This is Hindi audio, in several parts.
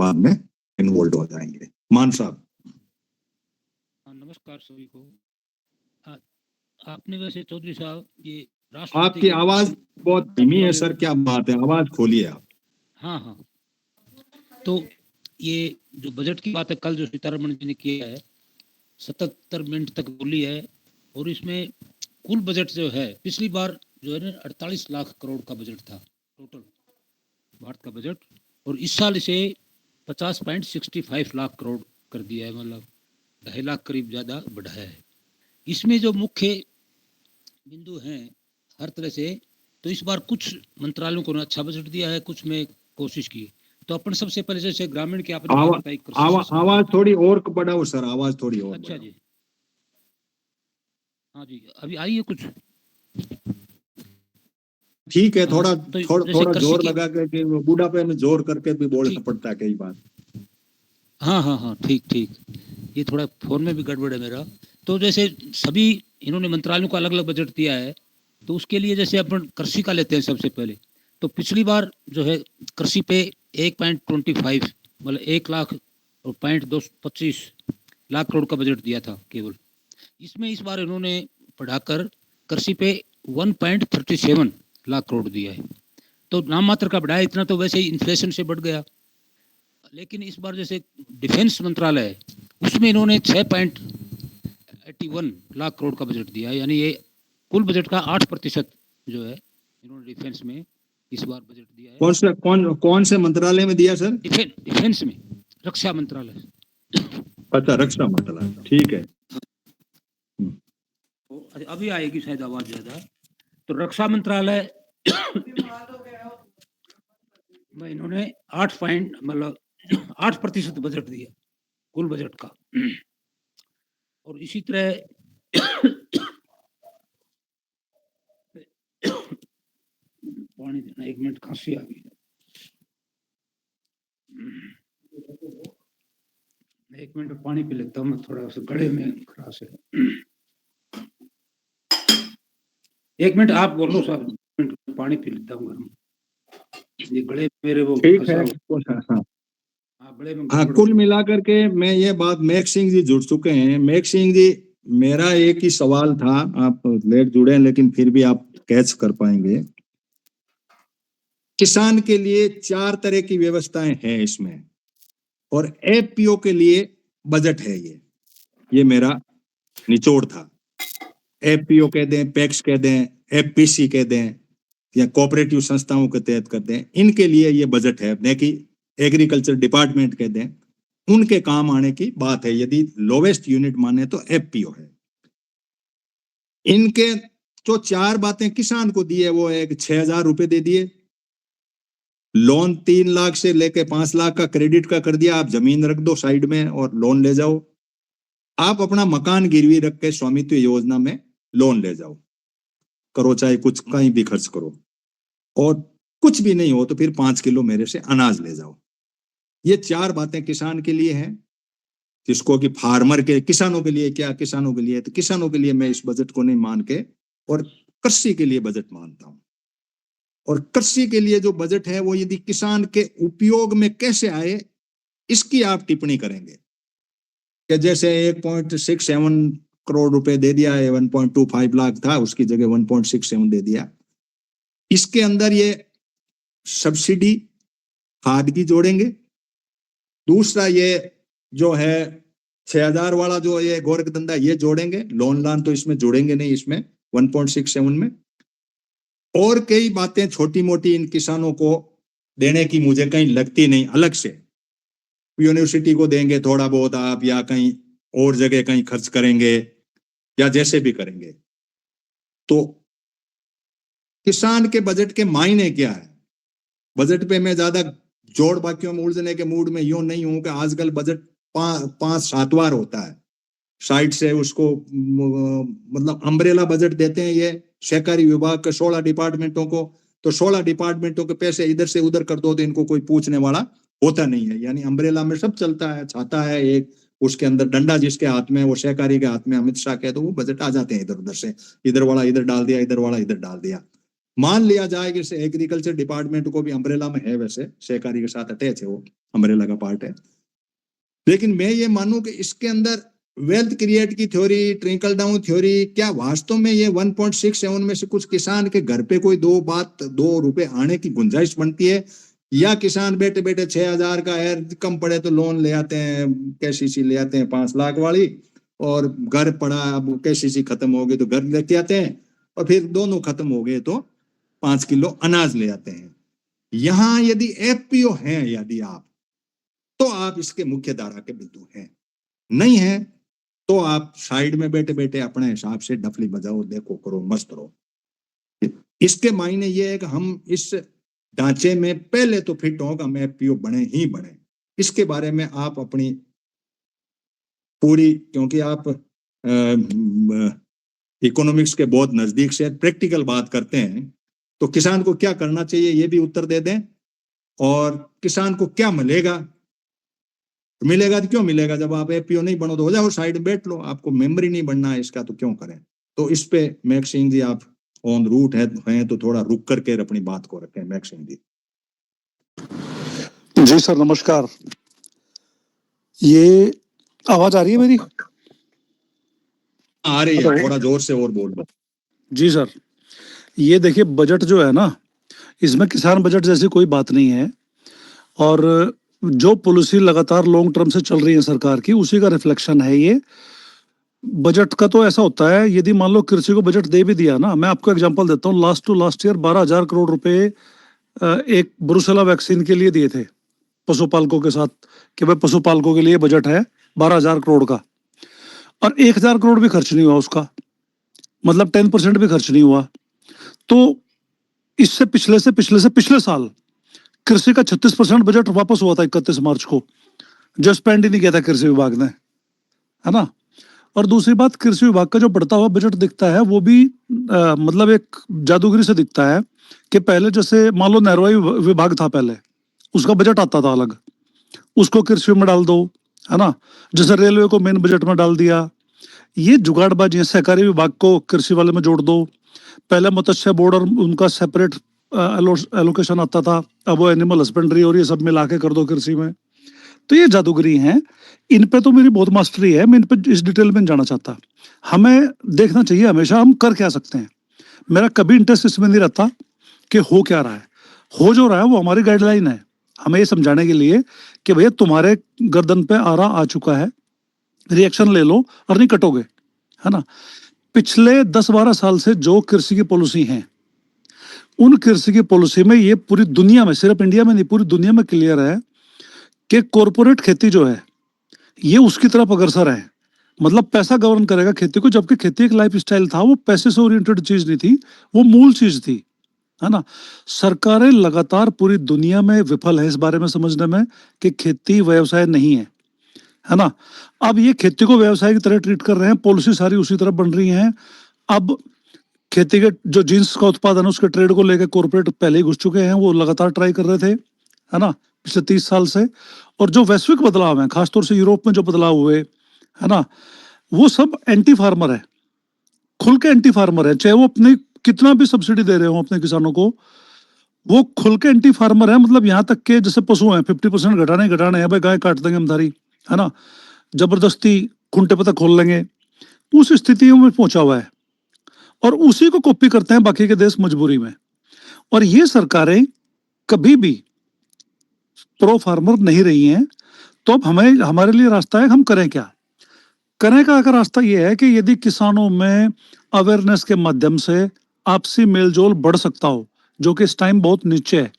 बाद में इन्वॉल्व हो जाएंगे। मान साहब। नमस्कार सभी को। आपने वैसे चौधरी साहब ये आपकी आवाज बहुत धीमी है सर, क्या बात है? आवाज खोलिए आप। हाँ, तो ये जो बजट की बात है, कल जो सीतारमण जी ने किया है 77 मिनट तक बोली है, और इसमें कुल बजट जो है पिछली बार जो है ना 48 लाख करोड़ का बजट था टोटल भारत का बजट, और इस साल इसे 50.65 लाख करोड़ कर दिया है, मतलब 2.5 लाख करीब ज़्यादा बढ़ाया है। इसमें जो मुख्य बिंदु हैं हर तरह से, तो इस बार कुछ मंत्रालयों को अच्छा बजट दिया है, कुछ में कोशिश की। तो अपन सबसे पहले जैसे ग्रामीण की आपने बात बताई, आवाज थोड़ी और बढ़ाओ सर, आवाज थोड़ी और। अच्छा जी, हाँ जी, अभी आई है कुछ ठीक है। थोड़ा थोड़ा जोर लगा के, बुढ़ापे में जोर करके भी बोलना पड़ता है कई बार। हाँ, ठीक, ये थोड़ा फोन में भी गड़बड़ है मेरा। तो जैसे सभी इन्होंने मंत्रालयों को अलग अलग बजट दिया है, तो उसके लिए जैसे अपन कृषि का लेते हैं सबसे पहले, तो पिछली बार जो है कृषि पे 1.25 मतलब 1.25 लाख करोड़ का बजट दिया था केवल। इसमें इस बार इन्होंने बढ़ाकर कृषि पे 1.37 लाख करोड़ दिया है। तो नाम मात्र का बढ़ाया, इतना तो वैसे ही इन्फ्लेशन से बढ़ गया। लेकिन इस बार जैसे डिफेंस मंत्रालय है, उसमें इन्होंने 6.81 लाख करोड़ का बजट दिया है, यानी ये कुल बजट का 8% जो है इन्होंने डिफेंस में इस बार बजट दिया है। कौन से मंत्रालय में दिया सर? डिफेंस में, रक्षा मंत्रालय। अच्छा, रक्षा मंत्रालय, ठीक है। अभी आएगी शायद आवाज ज्यादा। तो रक्षा मंत्रालय में इन्होंने 8% बजट दिया कुल बजट का। और इसी तरह पानी देना, 1 मिनट, खांसी आ गई, 1 मिनट पानी पी लेता हूँ मैं, थोड़ा सा गले में खराश है। 1 मिनट आप बोलो सर, पानी पी लेता हूँ गर्म, ये गले मेरे वो ठीक है। हाँ, कुल मिलाकर के मैं ये बात, मेघ सिंह जी जुड़ चुके हैं। मेघ सिंह जी, मेरा एक ही सवाल था, आप लेट जुड़े हैं लेकिन फिर भी आप कैच कर पाएंगे। किसान के लिए 4 तरह की व्यवस्थाएं हैं इसमें, और एफपीओ के लिए बजट है। ये मेरा निचोड़ था। एफपीओ कह दें, पैक्स कह दें, एफपीसी कह दें, या कोऑपरेटिव संस्थाओं के तहत कर दें, इनके लिए ये बजट है। न कि एग्रीकल्चर डिपार्टमेंट कह दें, उनके काम आने की बात है। यदि लोवेस्ट यूनिट माने तो एफपीओ है। इनके जो 4 बातें किसान को दी है, वो एक 6,000 रुपए दे दिए, लोन 3 लाख से लेके 5 लाख का क्रेडिट का कर दिया। आप जमीन रख दो साइड में और लोन ले जाओ। आप अपना मकान गिरवी रख के स्वामित्व योजना में लोन ले जाओ, करो चाहे कुछ कहीं भी खर्च करो, और कुछ भी नहीं हो तो फिर 5 किलो मेरे से अनाज ले जाओ। ये 4 बातें किसान के लिए हैं। जिसको कि फार्मर के, किसानों के लिए क्या, किसानों के लिए, तो किसानों के लिए मैं इस बजट को नहीं मान के, और कृषि के लिए बजट मानता हूं। और कृषि के लिए जो बजट है वो यदि किसान के उपयोग में कैसे आए, इसकी आप टिप्पणी करेंगे कि जैसे 1.67 करोड़ रुपए दे दिया है, 1.25 लाख था, उसकी जगह 1.67 दे दिया। इसके अंदर ये सब्सिडी खाद की जोड़ेंगे। दूसरा ये जो है 6,000 वाला जो ये गोरख धंधा, ये जोड़ेंगे। लोन तो इसमें जोड़ेंगे नहीं, इसमें 1.67 में। और कई बातें छोटी मोटी इन किसानों को देने की मुझे कहीं लगती नहीं। अलग से यूनिवर्सिटी को देंगे थोड़ा बहुत आप, या कहीं और जगह कहीं खर्च करेंगे, या जैसे भी करेंगे। तो किसान के बजट के मायने क्या है? बजट पे मैं ज्यादा जोड़ बाकियों में उलझने के मूड में यूं नहीं हूं कि आजकल बजट 5-7 बार होता है। साइड से उसको मतलब अम्ब्रेला बजट देते हैं ये सहकारी विभाग के 16 डिपार्टमेंटों को, तो 16 डिपार्टमेंटों के पैसे इधर से उधर कर दो तो इनको कोई पूछने वाला होता नहीं है। यानी अम्ब्रेला में सब चलता है, छाता है एक, उसके अंदर डंडा जिसके हाथ में, वो सहकारी के हाथ में, अमित शाह के, तो वो बजट आ जाते हैं इधर उधर से। इधर वाला इधर डाल दिया, इधर वाला इधर डाल दिया। मान लिया जाए कि एग्रीकल्चर डिपार्टमेंट को भी अम्ब्रेला में है, वैसे सहकारी के साथ अटैच है, वो अम्ब्रेला का पार्ट है, लेकिन मैं ये मानूं कि इसके अंदर वेल्थ क्रिएट की थ्योरी, ट्रिकल डाउन थ्योरी, क्या वास्तव में ये 1.67 में से कुछ किसान के घर पे कोई 2 रुपए आने की गुंजाइश बनती है, या किसान बैठे बैठे 6,000 का है, कम पड़े तो लोन ले आते हैं, केसीसी ले आते हैं 5 लाख वाली, और घर पड़ा, अब केसीसी खत्म हो गई तो घर लेके आते हैं, और फिर दोनों खत्म हो गए तो 5 किलो अनाज ले आते हैं। यहां यदि एफपीओ है, यदि आप, तो आप इसके मुख्य धारा के बिंदु हैं, नहीं है तो आप साइड में बैठे बैठे अपने हिसाब से डफली बजाओ, देखो, करो, मस्त रहो। इसके मायने ये है कि हम इस ढांचे में पहले तो फिट हो, हम एफपीओ बने ही बने। इसके बारे में आप अपनी पूरी, क्योंकि आप इकोनॉमिक्स के बहुत नजदीक से प्रैक्टिकल बात करते हैं, तो किसान को क्या करना चाहिए ये भी उत्तर दे दें, और किसान को क्या मिलेगा, मिलेगा तो क्यों मिलेगा, जब आप एपीओ नहीं बनो तो हो जाओ, साइड में बैठ लो, आपको मेंबर ही नहीं बनना है इसका तो क्यों करें। तो इस पे मैक सिंह जी आप ऑन रूट हैं तो थोड़ा रुक करके अपनी बात को रखें। मैक सिंह जी। जी सर, नमस्कार। ये आवाज आ रही है मेरी? आ रही है, थोड़ा जोर से और बोल दो। जी सर, ये देखिए, बजट जो है ना, इसमें किसान बजट जैसी कोई बात नहीं है, और जो पॉलिसी लगातार लॉन्ग टर्म से चल रही है सरकार की, उसी का रिफ्लेक्शन है ये। बजट का तो ऐसा होता है, यदि मान लो कृषि को बजट दे भी दिया ना, मैं आपको एग्जांपल देता हूँ, लास्ट ईयर 12,000 करोड़ रुपए एक ब्रुसेला वैक्सीन के लिए दिए थे पशुपालकों के साथ, कि भाई पशुपालकों के लिए बजट है 12,000 करोड़ का, और 1,000 करोड़ भी खर्च नहीं हुआ उसका, मतलब 10% भी खर्च नहीं हुआ। तो इससे पिछले साल कृषि का 36% बजट वापस हुआ था 31 मार्च को, जो स्पेंड ही नहीं किया था कृषि विभाग ने, है ना। और दूसरी बात, कृषि विभाग का जो बढ़ता हुआ बजट दिखता है, वो भी मतलब एक जादूगरी से दिखता है, कि पहले जैसे मान लो नहरवाई विभाग था, पहले उसका बजट आता था अलग, उसको कृषि में डाल दो, है ना, जैसे रेलवे को मेन बजट में डाल दिया। ये जुगाड़बाजी है। सहकारी विभाग को कृषि वाले में जोड़ दो, पहले मत्स्य बोर्ड और उनका सेपरेट एलोकेशन आता था, अब वो एनिमल हस्बेंड्री और ये सब मिला के कर दो कृषि में। तो ये जादूगरी हैं, इन पे तो मेरी बहुत मास्टरी है, मैं इन पे इस डिटेल में नहीं जाना चाहता। हमें देखना चाहिए हमेशा हम कर क्या सकते हैं। मेरा कभी इंटरेस्ट इसमें नहीं रहता कि हो क्या रहा है, हो जो रहा है वो हमारी गाइडलाइन है, हमें ये समझाने के लिए कि भैया तुम्हारे गर्दन पे आरा आ चुका है, रिएक्शन ले लो और नहीं कटोगे, है ना। पिछले 10-12 साल से जो कृषि की पॉलिसी है, उन कृषि की पॉलिसी में ये पूरी दुनिया में, सिर्फ इंडिया में नहीं पूरी दुनिया में क्लियर है कि कॉर्पोरेट खेती जो है ये उसकी तरफ अग्रसर है, मतलब पैसा गवर्न करेगा खेती को, जबकि खेती एक लाइफ स्टाइल था, वो पैसे से ओरिएंटेड चीज नहीं थी, वो मूल चीज थी, है ना। सरकारें लगातार पूरी दुनिया में विफल है इस बारे में समझने में कि खेती व्यवसाय नहीं है ना। अब ये खेती को व्यवसाय की तरह ट्रीट कर रहे हैं, पॉलिसी सारी उसी तरफ बन रही है। अब खेती के जो जींस का उत्पादन है उसके ट्रेड को लेकर कॉर्पोरेट पहले ही घुस चुके हैं, वो लगातार ट्राई कर रहे थे, है ना, पिछले 30 साल से। और जो वैश्विक बदलाव है, खासतौर से यूरोप में जो बदलाव हुए, है ना, वो सब एंटी फार्मर है, खुल के एंटी फार्मर है, चाहे वो अपनी कितना भी सब्सिडी दे रहे हो अपने किसानों को, वो खुल के एंटी फार्मर है। मतलब यहाँ तक के जैसे पशु हैं, 50% घटाने हैं, भाई गाय काट देंगे हम धारी, है ना, जबरदस्ती खूंटे पे तक खोल लेंगे, उस स्थिति में पहुंचा हुआ है, और उसी को कॉपी करते हैं बाकी के देश मजबूरी में। और ये सरकारें कभी भी प्रो फार्मर नहीं रही हैं। तो अब हमें, हमारे लिए रास्ता है, हम करें क्या। करने का अगर रास्ता ये है कि यदि किसानों में अवेयरनेस के माध्यम से आपसी मेलजोल बढ़ सकता हो, जो कि इस टाइम बहुत नीचे है,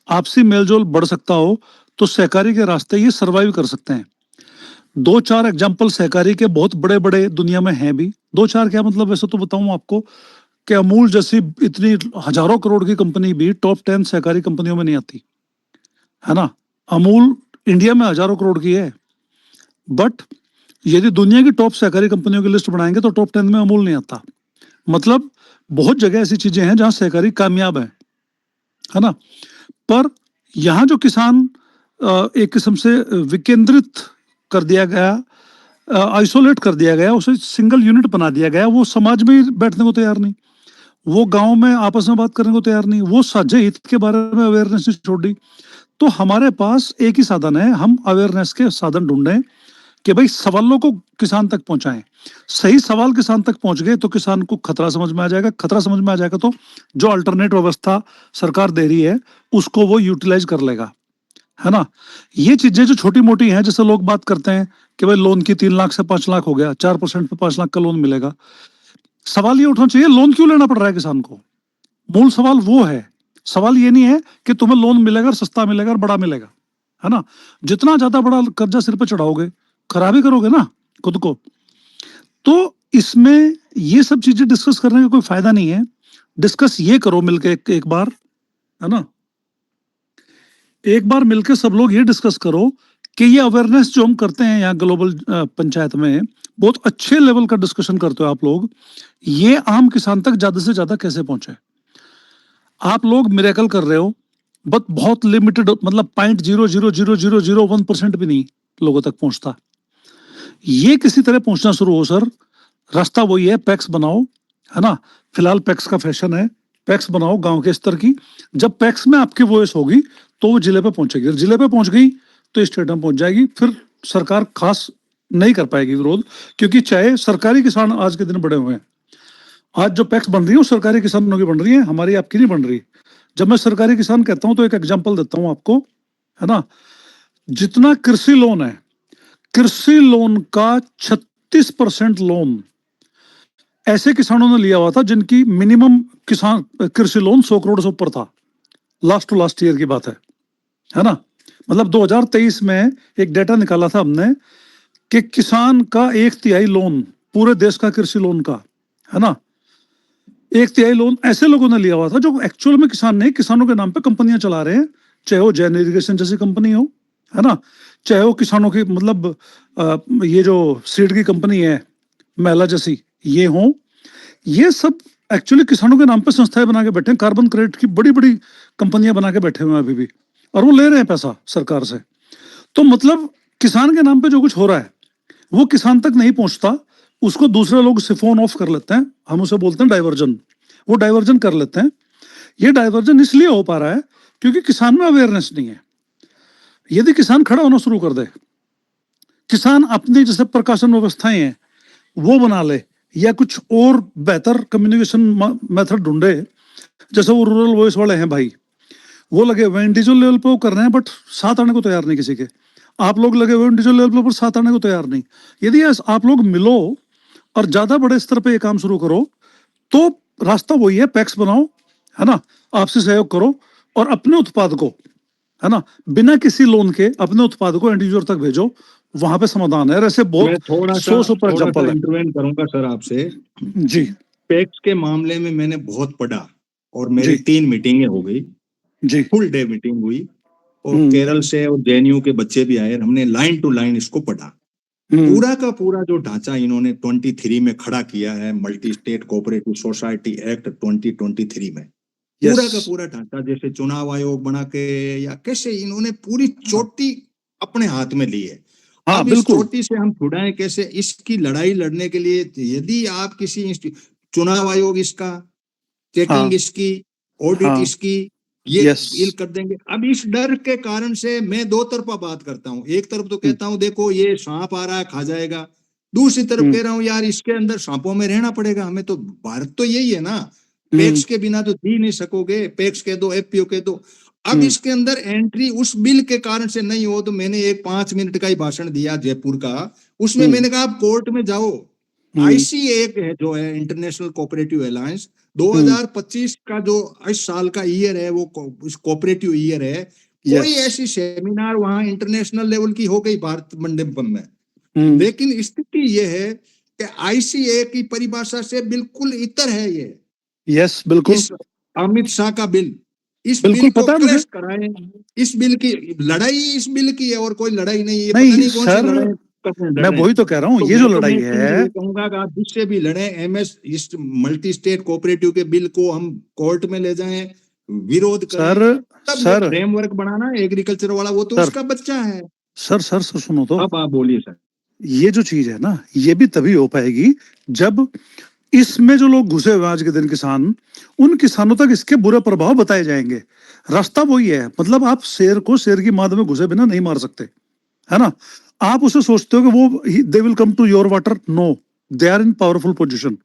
आपसी मेलजोल बढ़ सकता हो, तो सहकारी के रास्ते ये सर्वाइव कर सकते हैं। 2-4 एग्जाम्पल सहकारी के बहुत बड़े बड़े दुनिया में हैं भी। 2-4 क्या मतलब, वैसे तो बताऊं आपको कि अमूल जैसी इतनी हजारों करोड़ की कंपनी भी टॉप 10 सहकारी कंपनियों में नहीं आती, है ना। अमूल इंडिया में हजारों करोड़ की है, बट यदि दुनिया की टॉप सहकारी कंपनियों की लिस्ट बनाएंगे तो टॉप 10 में अमूल नहीं आता। मतलब बहुत जगह ऐसी चीजें हैं जहां सहकारी कामयाब है ना। पर यहाँ जो किसान एक किस्म से विकेंद्रित कर दिया गया, आइसोलेट कर दिया गया, उसे सिंगल यूनिट बना दिया गया, वो समाज में बैठने को तैयार नहीं। वो गांव में आपस में बात करने को तैयार नहीं, वो साझे हित के बारे में अवेयरनेस नहीं छोड़ दी। तो हमारे पास एक ही साधन है, हम अवेयरनेस के साधन ढूंढें कि भाई सवालों को किसान तक पहुंचाएं। सही सवाल किसान तक पहुंच गए तो किसान को खतरा समझ में आ जाएगा, खतरा समझ में आ जाएगा तो जो अल्टरनेट व्यवस्था सरकार दे रही है उसको वो यूटिलाइज कर लेगा, है ना। ये चीजें जो छोटी मोटी हैं, जैसे लोग बात करते हैं कि भाई लोन की 3 लाख से 5 लाख हो गया, 4% पे 5 लाख का लोन मिलेगा। सवाल ये उठना चाहिए लोन क्यों लेना पड़ रहा है किसान को। मूल सवाल वो है, सवाल ये नहीं है कि तुम्हें लोन मिलेगा और सस्ता मिलेगा और बड़ा मिलेगा, है ना। जितना ज्यादा बड़ा कर्जा सिर पे चढ़ाओगे खराबी करोगे ना खुद को। तो इसमें ये सब चीजें डिस्कस करने का कोई फायदा नहीं है। डिस्कस ये करो मिलके एक बार, है ना, एक बार मिलके सब लोग ये डिस्कस करो कि ये अवेयरनेस जो हम करते हैं यहाँ ग्लोबल पंचायत में, बहुत अच्छे लेवल का डिस्कशन करते हो आप लोग, ये आम किसान तक ज्यादा से ज्यादा कैसे पहुंचे। आप लोग मिरेकल कर रहे हो, बट बहुत लिमिटेड, मतलब 0.00001% भी नहीं लोगों तक पहुंचता। ये किसी तरह पहुंचना शुरू हो सर। रास्ता वही है, पैक्स बनाओ, है ना। फिलहाल पैक्स का फैशन है, पैक्स बनाओ गांव के स्तर की। जब पैक्स में आपकी वॉइस होगी तो वो जिले पे पहुंचेगी, जिले पे पहुंच गई तो स्टेट में पहुंच जाएगी। फिर सरकार खास नहीं कर पाएगी विरोध, क्योंकि चाहे सरकारी किसान आज के दिन बड़े हुए हैं, आज जो पैक्स बन रही है वो सरकारी किसानों की बन रही है, हमारी आपकी नहीं बन रही। जब मैं सरकारी किसान कहता हूं तो एक एग्जांपल देता हूं आपको, है ना। जितना कृषि लोन है, कृषि लोन का 36% लोन ऐसे किसानों ने लिया हुआ था जिनकी मिनिमम किसान कृषि लोन 100 करोड़ से ऊपर था। लास्ट टू लास्ट ईयर की बात है ना। मतलब 2023 में एक डेटा निकाला था हमने कि किसान का 1/3 लोन, पूरे देश का कृषि लोन का, है ना, 1/3 लोन ऐसे लोगों ने लिया हुआ था जो एक्चुअल में किसान नहीं, किसानों के नाम पे कंपनियां चला रहे हैं। चाहे वो जैन इरिगेशन जैसी कंपनी हो, है ना, चाहे वो किसानों की मतलब ये जो सीड की कंपनी है महिला जैसी ये हो, ये सब एक्चुअली किसानों के नाम पे संस्थाएं बना के बैठे हैं। कार्बन क्रेडिट की बड़ी बड़ी कंपनियां बना के बैठे हुए हैं अभी भी, और वो ले रहे हैं पैसा सरकार से। तो मतलब किसान के नाम पे जो कुछ हो रहा है वो किसान तक नहीं पहुंचता, उसको दूसरे लोग सिफोन ऑफ कर लेते हैं, हम उसे बोलते हैं डाइवर्जन। वो डाइवर्जन कर लेते हैं। ये डाइवर्जन इसलिए हो पा रहा है क्योंकि किसान में अवेयरनेस नहीं है। यदि किसान खड़ा होना शुरू कर दे, किसान अपनी जैसे प्रकाशन व्यवस्थाएं हैं वो बना ले, या कुछ और बेहतर कम्युनिकेशन मेथड ढूंढे, जैसे वो रूरल वॉइस वाले हैं भाई, वो लगे हुए इंडिविजुअल लेवल पे वो कर रहे हैं, बट साथ आने को तैयार नहीं किसी के। आप लोग लगे हुए इंडिविजुअल लेवल पर साथ आने को तैयार नहीं। यदि आप लोग मिलो और ज्यादा बड़े स्तर पे ये काम शुरू करो तो रास्ता वही है, पैक्स बनाओ, है ना, आपसी सहयोग करो और अपने उत्पाद को, है ना, बिना किसी लोन के अपने उत्पाद को एंड यूजर तक भेजो, वहां पे समाधान है। ऐसे मैं बहुत थोड़ा 100 सुपर एग्जांपल है इंटरवेन करूंगा सर आपसे। जी। पैक्स के मामले में मैंने बहुत पढ़ा और मेरी जी 3 मीटिंगें हो गई, जी। फुल डे मीटिंग हुई, और केरल से और जेएनयू के बच्चे भी आए, हमने लाइन टू लाइन इसको पढ़ा। पूरा का पूरा जो ढांचा इन्होंने 23 में खड़ा किया है, multi state cooperative society act 2023 में, पूरा का पूरा ढांचा, जैसे चुनाव आयोग बना के या कैसे इन्होंने पूरी चोटी अपने हाथ में ली है। हाँ, अब इस चोटी से हम छुड़ाएं कैसे, इसकी लड़ाई लड़ने के लिए यदि आप किसी चुनाव आयोग इसका, चेकिंग इसकी, ऑडिट इसकी, ये डील कर देंगे। अब इस डर के कारण से मैं 2 तरफा बात करता हूँ। एक तरफ तो कहता हूँ देखो ये सांप आ रहा है खा जाएगा, दूसरी तरफ कह रहा हूँ यार इसके अंदर सांपों में रहना पड़ेगा हमें, तो भारत तो यही है ना, पैक्स के बिना तो जी नहीं सकोगे, पैक्स कह दो, एफपीओ कह दो। अब इसके अंदर एंट्री उस बिल के कारण से नहीं हो, तो मैंने एक 5 मिनट का ही भाषण दिया जयपुर का, उसमें मैंने कहा आप कोर्ट में जाओ। आईसी एक है जो है इंटरनेशनल कोऑपरेटिव अलायंस, 2025 का जो इस साल का ईयर है वो कोऑपरेटिव ईयर है, कोई ऐसी सेमिनार वहां इंटरनेशनल लेवल की हो गई भारत मंडपम में, लेकिन स्थिति ये है कि आईसीए की परिभाषा से बिल्कुल इतर है ये। यस बिल्कुल। इस अमित शाह का बिल, इस बिल को क्रैश कराएं, इस बिल की लड़ाई इस बिल की है और कोई लड़ाई नहीं है। नहीं पता नहीं कौन सी सर, लड़ाई मैं वही तो कह रहा हूँ, ये जो लड़ाई है, कहूंगा कि आप जिससे भी लड़े, एमएस इस मल्टी स्टेट कोऑपरेटिव के बिल को हम कोर्ट में ले जाएं, विरोध करें, तब फ्रेमवर्क बनाना एग्रीकल्चर वाला, वो तो उसका बच्चा है। सर सुनो तो, अब आप बोलिए सर। ये जो चीज है ना, ये भी तभी हो पाएगी जब इसमें जो लोग घुसे हुए हैं आज के दिन किसान, उन किसानों तक इसके बुरे प्रभाव बताए जाएंगे। रास्ता वही है, मतलब आप शेर को शेर की माद में घुसे बिना नहीं मार सकते, है ना। आप उसे सोचते हो कि वो they will come to your water, no, they are in powerful position,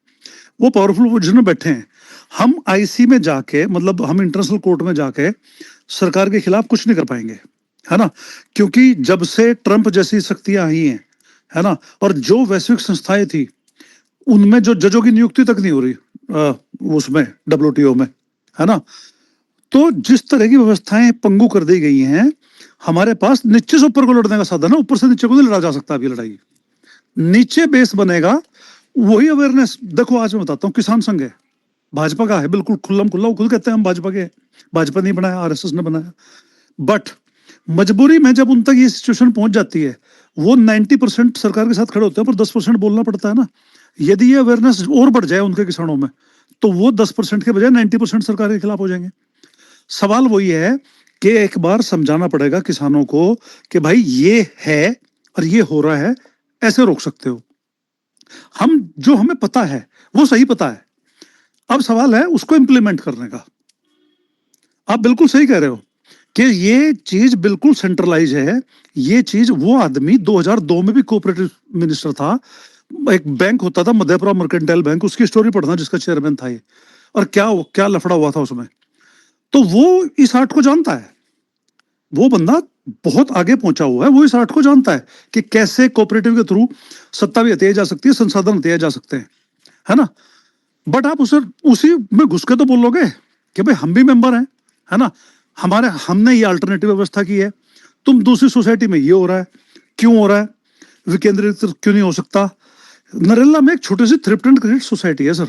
वो पावरफुल पोजीशन में बैठे हैं। हम आईसी में जाके, मतलब हम इंटरनेशनल कोर्ट में जाके सरकार के खिलाफ कुछ नहीं कर पाएंगे, है ना, क्योंकि जब से ट्रंप जैसी शक्तियां आई हैं, है ना, और जो वैश्विक संस्थाएं थी उनमें जो जजों की नियुक्ति तक नहीं हो रही उसमें WTO में, है ना। तो जिस तरह की व्यवस्थाएं पंगु कर दी गई हैं, हमारे पास नीचे से ऊपर को लड़ने का साधन है, ऊपर से नीचे को नहीं लड़ा जा सकता अभी लड़ाई। नीचे बेस बनेगा, वही अवेयरनेस। देखो आज मैं बताता हूँ, किसान संघ है, भाजपा का है, बिल्कुल खुल्लम खुल्ला, वो खुद कहते हैं हम भाजपा के हैं। भाजपा नहीं बनाया, RSS ने बनाया। बट मजबूरी में जब उन तक ये सिचुएशन पहुंच जाती है, वो 90% सरकार के साथ खड़े होते हैं, पर 10% बोलना पड़ता है ना। यदि ये अवेयरनेस और बढ़ जाए उनके किसानों में, तो वो 10% के बजाय 90% सरकार के खिलाफ हो जाएंगे। सवाल वही है कि एक बार समझाना पड़ेगा किसानों को कि भाई ये है और ये हो रहा है, ऐसे रोक सकते हो। हम जो हमें पता है वो सही पता है, अब सवाल है उसको इंप्लीमेंट करने का। आप बिल्कुल सही कह रहे हो कि ये चीज बिल्कुल सेंट्रलाइज है। ये चीज, वो आदमी 2002 में भी कोऑपरेटिव मिनिस्टर था, एक बैंक होता था मध्यपुरा मर्केंटाइल बैंक, उसकी स्टोरी पढ़ना जिसका चेयरमैन था ये, और क्या क्या लफड़ा हुआ था उसमें। तो वो इस आर्ट को जानता है, वो बंदा बहुत आगे पहुंचा हुआ है, वो इस आर्ट को जानता है कि कैसे कोऑपरेटिव के थ्रू सत्ता भी हथियाई जा सकती है, संसाधन हथियाए जा सकते हैं, है ना। बट आप उसी में घुस के तो बोलोगे कि भाई हम भी मेंबर हैं, है ना, हमने ये अल्टरनेटिव व्यवस्था की है, तुम दूसरी सोसाइटी में ये हो रहा है, क्यों हो रहा है, विकेंद्रीकृत क्यों नहीं हो सकता। नरेला में एक छोटी सी थ्रिफ्ट एंड क्रेडिट सोसाइटी है सर,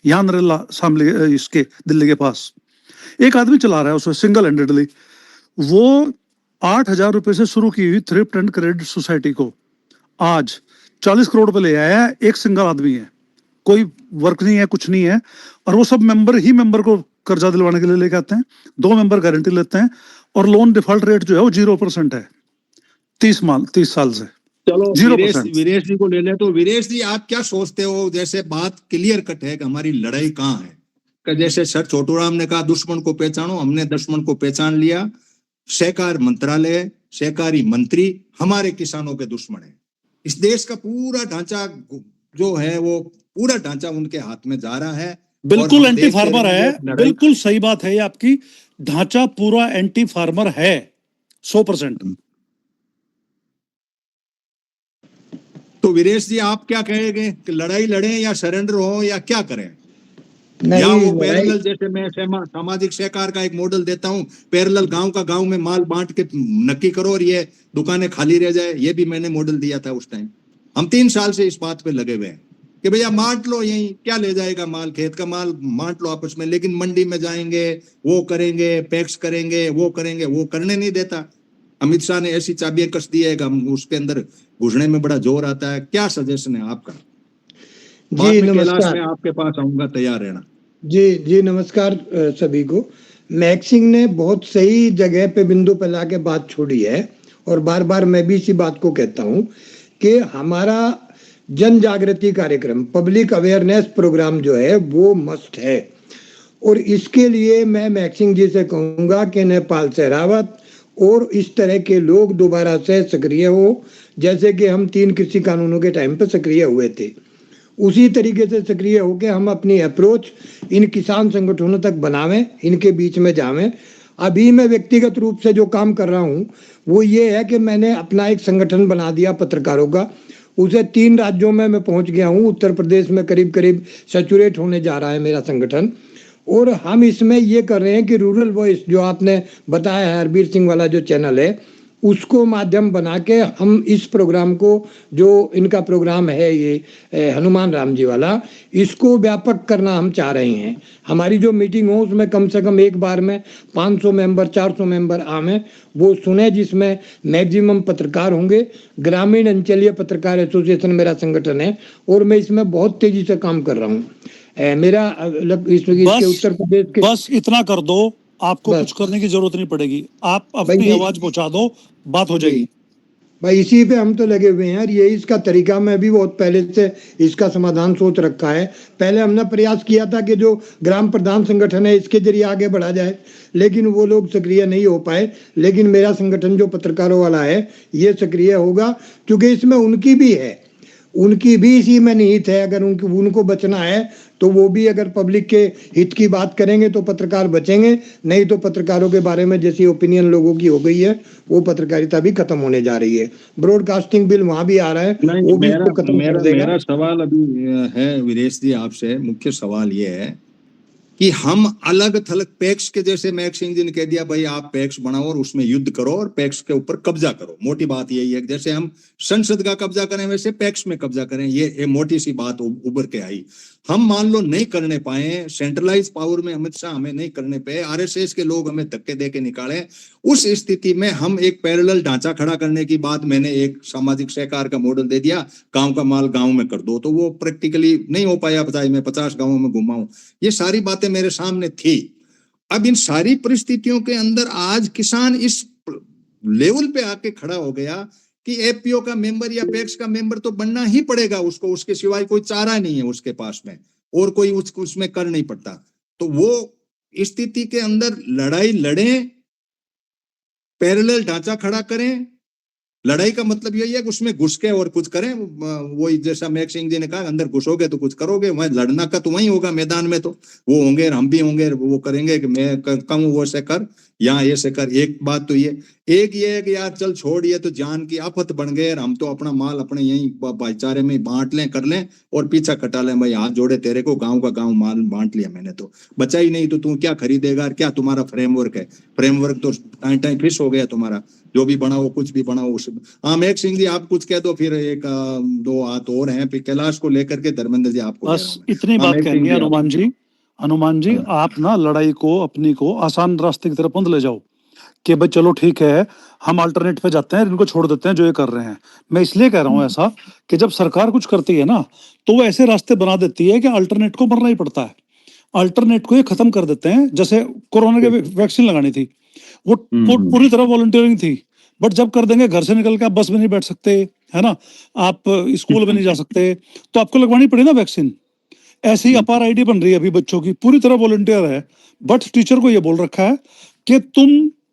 यहाँ नरेला शामली, इसके दिल्ली के पास एक आदमी चला रहा है उसे सिंगल हैंडेडली। वो 8,000 रुपए से शुरू की हुई थ्रिफ्ट एंड क्रेडिट सोसाइटी को आज 40 करोड़ पे ले आया है। एक सिंगल आदमी है, कोई वर्क नहीं है, कुछ नहीं है, और वो सब मेंबर को कर्जा दिलवाने के लिए लेके आते हैं, 2 मेंबर गारंटी लेते हैं, और लोन डिफॉल्ट रेट जो है वो 0% है 30 साल से। चलो 0%। वीरेश जी को ले ले। तो वीरेश जी, आप क्या सोचते हो, जैसे बात क्लियर कट है कि हमारी लड़ाई कहाँ है, कि जैसे सर छोटूराम ने कहा दुश्मन को पहचानो, हमने दुश्मन को पहचान लिया। सहकार मंत्रालय, सहकारी मंत्री हमारे किसानों के दुश्मन है। इस देश का पूरा ढांचा जो है, वो पूरा ढांचा उनके हाथ में जा रहा है, बिल्कुल एंटी फार्मर है, बिल्कुल सही बात है ये आपकी, ढांचा पूरा एंटी फार्मर है 100%। तो वीरेश जी, आप क्या कहेंगे कि लड़ाई लड़ें या सरेंडर हो या क्या करें? नहीं, या वो पैरेलल, जैसे मैं सामाजिक सहकार का एक मॉडल देता हूँ, पैरेलल गांव का गांव में माल बांट के नक्की करो और ये दुकानें खाली रह जाए, ये भी मैंने मॉडल दिया था उस टाइम। हम 3 साल से इस बात पे लगे हुए हैं कि भैया बांट लो, यही क्या ले जाएगा माल, खेत का माल बांट लो आपस में, लेकिन मंडी में जाएंगे, वो करेंगे, पैक्स करेंगे, वो करेंगे, वो करने नहीं देता। अमित शाह ने ऐसी चाबियां कस दी है कि हम उसके अंदर घुसने में बड़ा जोर आता है। क्या सजेशन है आपका? जी नमस्कार, मैं आपके पास आऊंगा, तैयार रहना। जी नमस्कार सभी को। मैक्सिंग ने बहुत सही जगह पे बिंदु पे लाके बात छोड़ी है, और बार बार मैं भी इसी बात को कहता हूँ कि हमारा जन जागृति कार्यक्रम, पब्लिक अवेयरनेस प्रोग्राम जो है वो मस्ट है। और इसके लिए मैं मैक्सिंग जी से कहूँगा कि नेपाल सहरावत और इस तरह के लोग दोबारा से सक्रिय हो, जैसे कि हम 3 कृषि कानूनों के टाइम पे सक्रिय हुए थे, उसी तरीके से सक्रिय होकर हम अपनी अप्रोच इन किसान संगठनों तक बनावें, इनके बीच में जावें। अभी मैं व्यक्तिगत रूप से जो काम कर रहा हूँ वो ये है कि मैंने अपना एक संगठन बना दिया पत्रकारों का, उसे 3 राज्यों में मैं पहुंच गया हूँ। उत्तर प्रदेश में करीब करीब सैचुरेट होने जा रहा है मेरा संगठन, और हम इसमें ये कर रहे हैं कि रूरल वॉइस जो आपने बताया है, हरबीर सिंह वाला जो चैनल है, उसको माध्यम बना के हम इस प्रोग्राम को, जो इनका प्रोग्राम है ये हनुमान राम जी वाला, इसको व्यापक करना हम चाह रहे हैं। हमारी जो मीटिंग हो उसमें कम से कम एक बार में 500 मेंबर 400 मेंबर आवे, वो सुने, जिसमें मैक्सिमम पत्रकार होंगे। ग्रामीण अंचलीय पत्रकार एसोसिएशन मेरा संगठन है, और मैं इसमें बहुत तेजी से काम कर रहा हूँ। मेरा इसके उत्तर प्रदेश के, बस इतना कर दो, आपको कुछ करने की जरूरत नहीं पड़ेगी, आप अपनी आवाज पहुंचा दो, बात हो जाएगी। भाई इसी पे हम तो लगे हुए हैं, और ये इसका तरीका मैं भी बहुत पहले से इसका समाधान सोच रखा है। पहले हमने प्रयास किया था कि जो ग्राम प्रधान संगठन है इसके जरिए आगे बढ़ा जाए, लेकिन वो लोग सक्रिय नहीं हो पाए। लेकिन मेरा संगठन जो पत्रकारों वाला है ये सक्रिय होगा, क्योंकि इसमें उनकी भी इसी में निहित है। अगर उनको बचना है तो वो भी अगर पब्लिक के हित की बात करेंगे तो पत्रकार बचेंगे, नहीं तो पत्रकारों के बारे में जैसी ओपिनियन लोगों की हो गई है वो पत्रकारिता भी खत्म होने जा रही है। ब्रॉडकास्टिंग बिल वहां भी आ रहा है, नहीं, वो भी मेरा इसको खत्म कर मेरा देगा। मेरा सवाल अभी है वीरेश जी आपसे, मुख्य सवाल ये है कि हम अलग थलग पैक्स के, जैसे मैक्स सिंह जी ने कह दिया भाई आप पैक्स बनाओ और उसमें युद्ध करो और पैक्स के ऊपर कब्जा करो। मोटी बात यही है, जैसे हम संसद का कब्जा करें वैसे पैक्स में कब्जा करें। ये मोटी सी बात उभर के आई। हम मान लो नहीं करने पाए, सेंट्रलाइज पावर में अमित शाह हमें नहीं करने पे, आरएसएस के लोग हमें धक्के दे के निकाले, उस स्थिति में हम एक पैरेलल ढांचा खड़ा करने की बात, मैंने एक सामाजिक सहकार का मॉडल दे दिया, गांव का माल गांव में कर दो, तो वो प्रैक्टिकली नहीं हो पाया। बताइए, मैं 50 गांवों में घुमा हूं, ये सारी बातें मेरे सामने थी। अब इन सारी परिस्थितियों के अंदर आज किसान इस लेवल पे आके खड़ा हो गया कि एपीओ का मेंबर या पैक्स का मेंबर तो बनना ही पड़ेगा उसको, उसके सिवाय कोई चारा नहीं है उसके पास में, और कोई उसमें कर नहीं पड़ता। तो वो स्थिति के अंदर लड़ाई लड़ें, पैरेलल ढांचा खड़ा करें। लड़ाई का मतलब यही है कि उसमें घुस के और कुछ करें। वही जैसा मैक्स सिंह जी ने कहा, अंदर घुसोगे तो कुछ करोगे, वहां लड़ना का तो वही होगा मैदान में, तो वो होंगे, हम भी होंगे, वो करेंगे कि मैं कहूँ वो से कर, यहाँ ये से कर। एक बात तो ये है कि यार चल छोड़, ये तो जान की आफत बन गए, हम तो अपना माल अपने यही भाईचारे में बांट लें, कर लें और पीछा कटा लें। भाई हाथ जोड़े तेरे को, गाँव का गाँव माल बांट लिया मैंने, तो बचा ही नहीं, तो तू क्या खरीदेगा? क्या तुम्हारा फ्रेमवर्क है? फ्रेमवर्क तो टाइम टाइम फिश हो गया तुम्हारा, जो भी बनाओ कुछ भी बनाओ उस। हाँ मैक्स सिंह जी आप कुछ कह दो, फिर एक दो हाथ और हैं, फिर कैलाश को लेकर के धर्मेंद्र जी आपको बस इतनी बात कहनी है हनुमान जी, आप ना लड़ाई को अपनी को आसान रास्ते की तरफ मत ले जाओ कि भाई चलो ठीक है हम अल्टरनेट पे जाते हैं, इनको छोड़ देते हैं जो ये कर रहे हैं। मैं इसलिए कह रहा हूँ ऐसा कि जब सरकार कुछ करती है ना तो वो ऐसे रास्ते बना देती है कि अल्टरनेट को मरना ही पड़ता है, अल्टरनेट को ये खत्म कर देते हैं। जैसे कोरोना के वैक्सीन लगानी थी, वो पूरी तरह वॉलंटियरिंग थी, बट जब कर देंगे घर से निकल के आप बस में नहीं बैठ सकते, है ना, आप स्कूल में नहीं जा सकते, तो आपको लगवानी पड़ी ना वैक्सीन। ऐसी अपार आईडी बन रही है अभी बच्चों की, पूरी तरह वॉलंटियर है, बट टीचर को ये बोल रखा है कि तुम,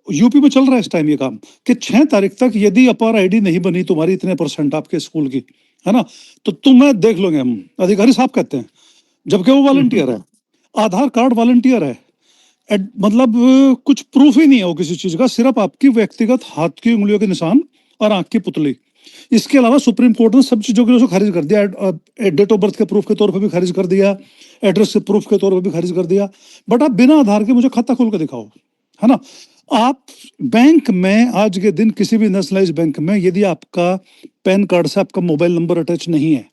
यूपी में चल रहा है इस टाइम ये काम, कि 6 तारीख तक यदि अपार आईडी नहीं बनी तुम्हारी इतने % आपके स्कूल की, है ना, तो तुम्हें देख लोगे हम, अधिकारी साहब कहते हैं, जबकि वो वॉलंटियर है। आधार कार्ड वॉलंटियर है, मतलब कुछ प्रूफ ही नहीं है वो किसी चीज का, सिर्फ आपकी व्यक्तिगत हाथ की उंगलियों के निशान और आंख की पुतली। इसके अलावा सुप्रीम कोर्ट ने सब चीजों के लिए खारिज कर दिया, डेट ऑफ बर्थ के प्रूफ के तौर पे भी खारिज कर दिया, एड्रेस के प्रूफ के तौर पे भी खारिज कर दिया। बट आप बिना आधार के मुझे खाता खोल के दिखाओ, है ना। आप बैंक में आज के दिन किसी भी नेशनलाइज बैंक में यदि आपका पैन कार्ड से आपका मोबाइल नंबर अटैच नहीं है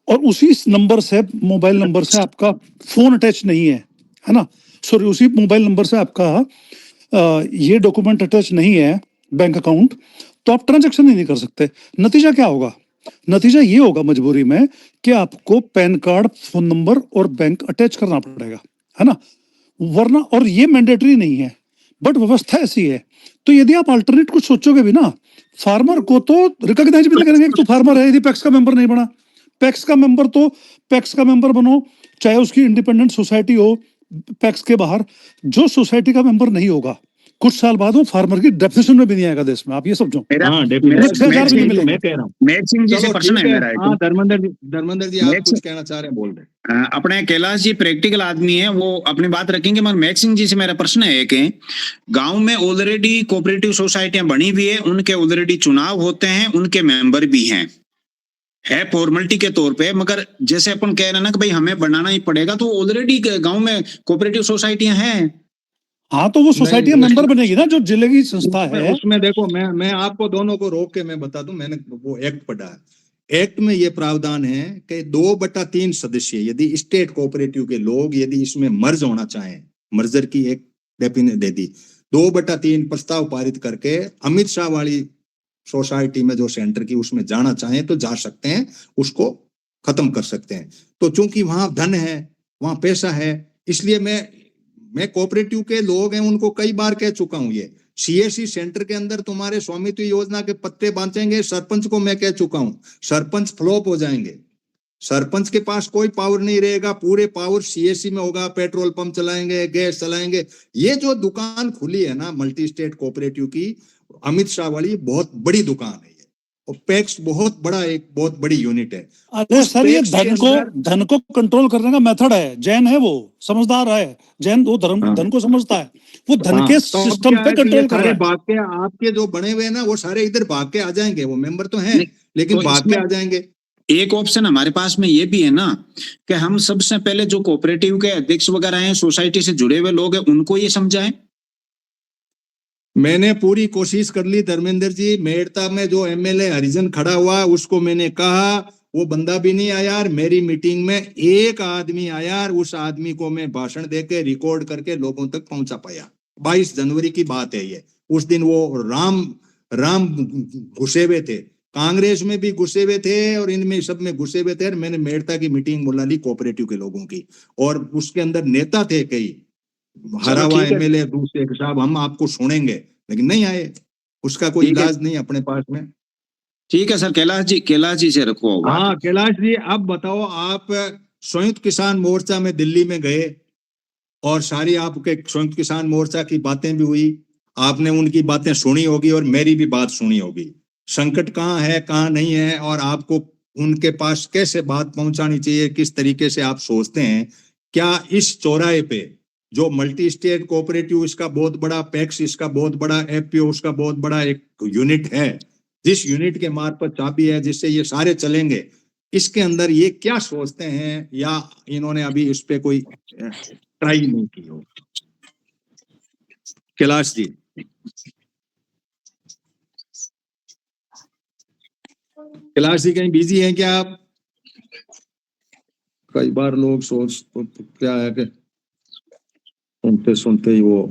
और उसी नंबर से मोबाइल नंबर से आपका फोन अटैच नहीं है ना, सॉरी उसी मोबाइल नंबर से आपका ये डॉक्यूमेंट अटैच नहीं है बैंक अकाउंट, तो आप ट्रांजैक्शन ही नहीं कर सकते। नतीजा क्या होगा? नतीजा ये होगा मजबूरी में कि आपको पैन कार्ड, फोन नंबर और बैंक अटैच करना पड़ेगा, है ना, वरना, और ये मैंडेटरी नहीं है बट व्यवस्था ऐसी है। तो यदि आप अल्टरनेट कुछ सोचोगे भी ना, फार्मर को तो रिकॉग्नाइज भी नहीं करेंगे कि तो फार्मर है, यदि पैक्स का मेंबर नहीं बना। पैक्स का मेंबर तो पैक्स का मेंबर बनो, चाहे उसकी इंडिपेंडेंट सोसाइटी हो पैक्स के बाहर, जो सोसाइटी का मेंबर नहीं होगा कुछ साल बाद वो फार्मर की डेफिनेशन में भी नहीं आएगा देश में, आप ये समझो। मैं कह रहा हूँ मैक्स सिंह जी से प्रश्न है मेरा। धर्मेंद्र जी आप कुछ कहना चाह रहे हैं, बोल रहे। अपने कैलाश जी प्रैक्टिकल आदमी है, वो अपनी बात रखेंगे, मगर मैक्स सिंह जी से मेरा प्रश्न है कि गांव में ऑलरेडी कोऑपरेटिव सोसाइटियां बनी हुई है, उनके ऑलरेडी चुनाव होते हैं, उनके मेंबर भी हैं, है फॉर्मेलिटी के तौर पे, मगर जैसे अपन कह रहे हैं ना कि भाई हमें बनाना ही पड़ेगा, तो ऑलरेडी गांव में कोऑपरेटिव सोसाइटियां हैं। हाँ तो वो सोसाइटी मेंबर बनेगी ना जो जिले की संस्था है। उसमें देखो मैं आपको दोनों को रोक के मैं बता दूं, मैंने वो एक्ट पढ़ा है। एक्ट में ये प्रावधान है कि 2/3 सदस्य यदि स्टेट कोऑपरेटिव के लोग यदि इसमें मर्ज होना चाहें, मर्जर की एक डेफिनेशन दे दी, 2/3 प्रस्ताव पारित करके अमित शाह वाली सोसाइटी में जो सेंटर की उसमें जाना चाहें तो जा सकते हैं, उसको खत्म कर सकते हैं। तो चूंकि वहां धन है, वहां पैसा है, इसलिए मैं कोऑपरेटिव के लोग हैं उनको कई बार कह चुका हूं ये सीएससी सेंटर के अंदर तुम्हारे स्वामित्व योजना के पत्ते बांटेंगे, सरपंच को मैं कह चुका हूं, सरपंच फ्लॉप हो जाएंगे, सरपंच के पास कोई पावर नहीं रहेगा, पूरे पावर सीएससी में होगा, पेट्रोल पंप चलाएंगे, गैस चलाएंगे। ये जो दुकान खुली है ना मल्टी स्टेट कोऑपरेटिव की, अमित शाह वाली, बहुत बड़ी दुकान है ये, और पैक्स बहुत बड़ा, एक बहुत बड़ी यूनिट है। अरे उस सर, ये पैक्स के धन को कंट्रोल करने का मेथड है। जैन है, वो समझदार है, जैन वो हाँ। धन को समझता है, वो धन हाँ, के तो अब सिस्टम क्या पे है कि ये कंट्रोल कर सारे रहा है। भाग के आपके जो बने हुए हैं ना, वो सारे इधर भाग के आ जाएंगे, वो मेंबर तो हैं नहीं, लेकिन तो भाग के इसमें आ जाएंगे। एक ऑप्शन हमारे पास में ये भी है ना कि हम सबसे पहले जो कोऑपरेटिव के अध्यक्ष वगैरह हैं, सोसाइटी से जुड़े हुए लोग हैं, उनको ये समझाएं। मैंने पूरी कोशिश कर ली धर्मेंद्र जी, मेड़ता में जो एमएलए हरिजन खड़ा हुआ उसको मैंने कहा, वो बंदा भी नहीं आया यार। मेरी मीटिंग में एक आदमी आया यार, उस आदमी को मैं भाषण देके रिकॉर्ड करके लोगों तक पहुंचा पाया। 22 जनवरी की बात है ये। उस दिन वो राम घुसे हुए थे, कांग्रेस में भी घुसे हुए थे और इनमें सब में घुसे हुए थे। मैंने मेड़ता की मीटिंग बुला ली कोऑपरेटिव के लोगों की, और उसके अंदर नेता थे कई, हरा हुआ एमएलए दूसरे के साहब हम आपको सुनेंगे, लेकिन नहीं आए, उसका कोई ठीक है। इलाज नहीं अपने पास में। ठीक है सर, कैलाश जी से रखो बात। हाँ कैलाश जी, अब बताओ, आप संयुक्त किसान मोर्चा में दिल्ली में गए और सारी आपके संयुक्त किसान मोर्चा की बातें भी हुई, आपने उनकी बातें सुनी होगी और मेरी भी बात सुनी होगी। संकट कहाँ है, कहाँ नहीं है, और आपको उनके पास कैसे बात पहुंचानी चाहिए, किस तरीके से आप सोचते हैं। क्या इस चौराहे पे जो मल्टी स्टेट कोऑपरेटिव, इसका बहुत बड़ा पैक्स, इसका बहुत बड़ा एफपीओ, उसका बहुत बड़ा एक यूनिट है, जिस यूनिट के मार्फत चाबी है जिससे ये सारे चलेंगे, इसके अंदर ये क्या सोचते हैं, या इन्होंने अभी इस पे कोई ट्राई नहीं की हो? कैलाश जी। कैलाश जी कहीं बिजी हैं क्या आप? कई बार लोग सोच क्या है कि सुनते सुनते ही वो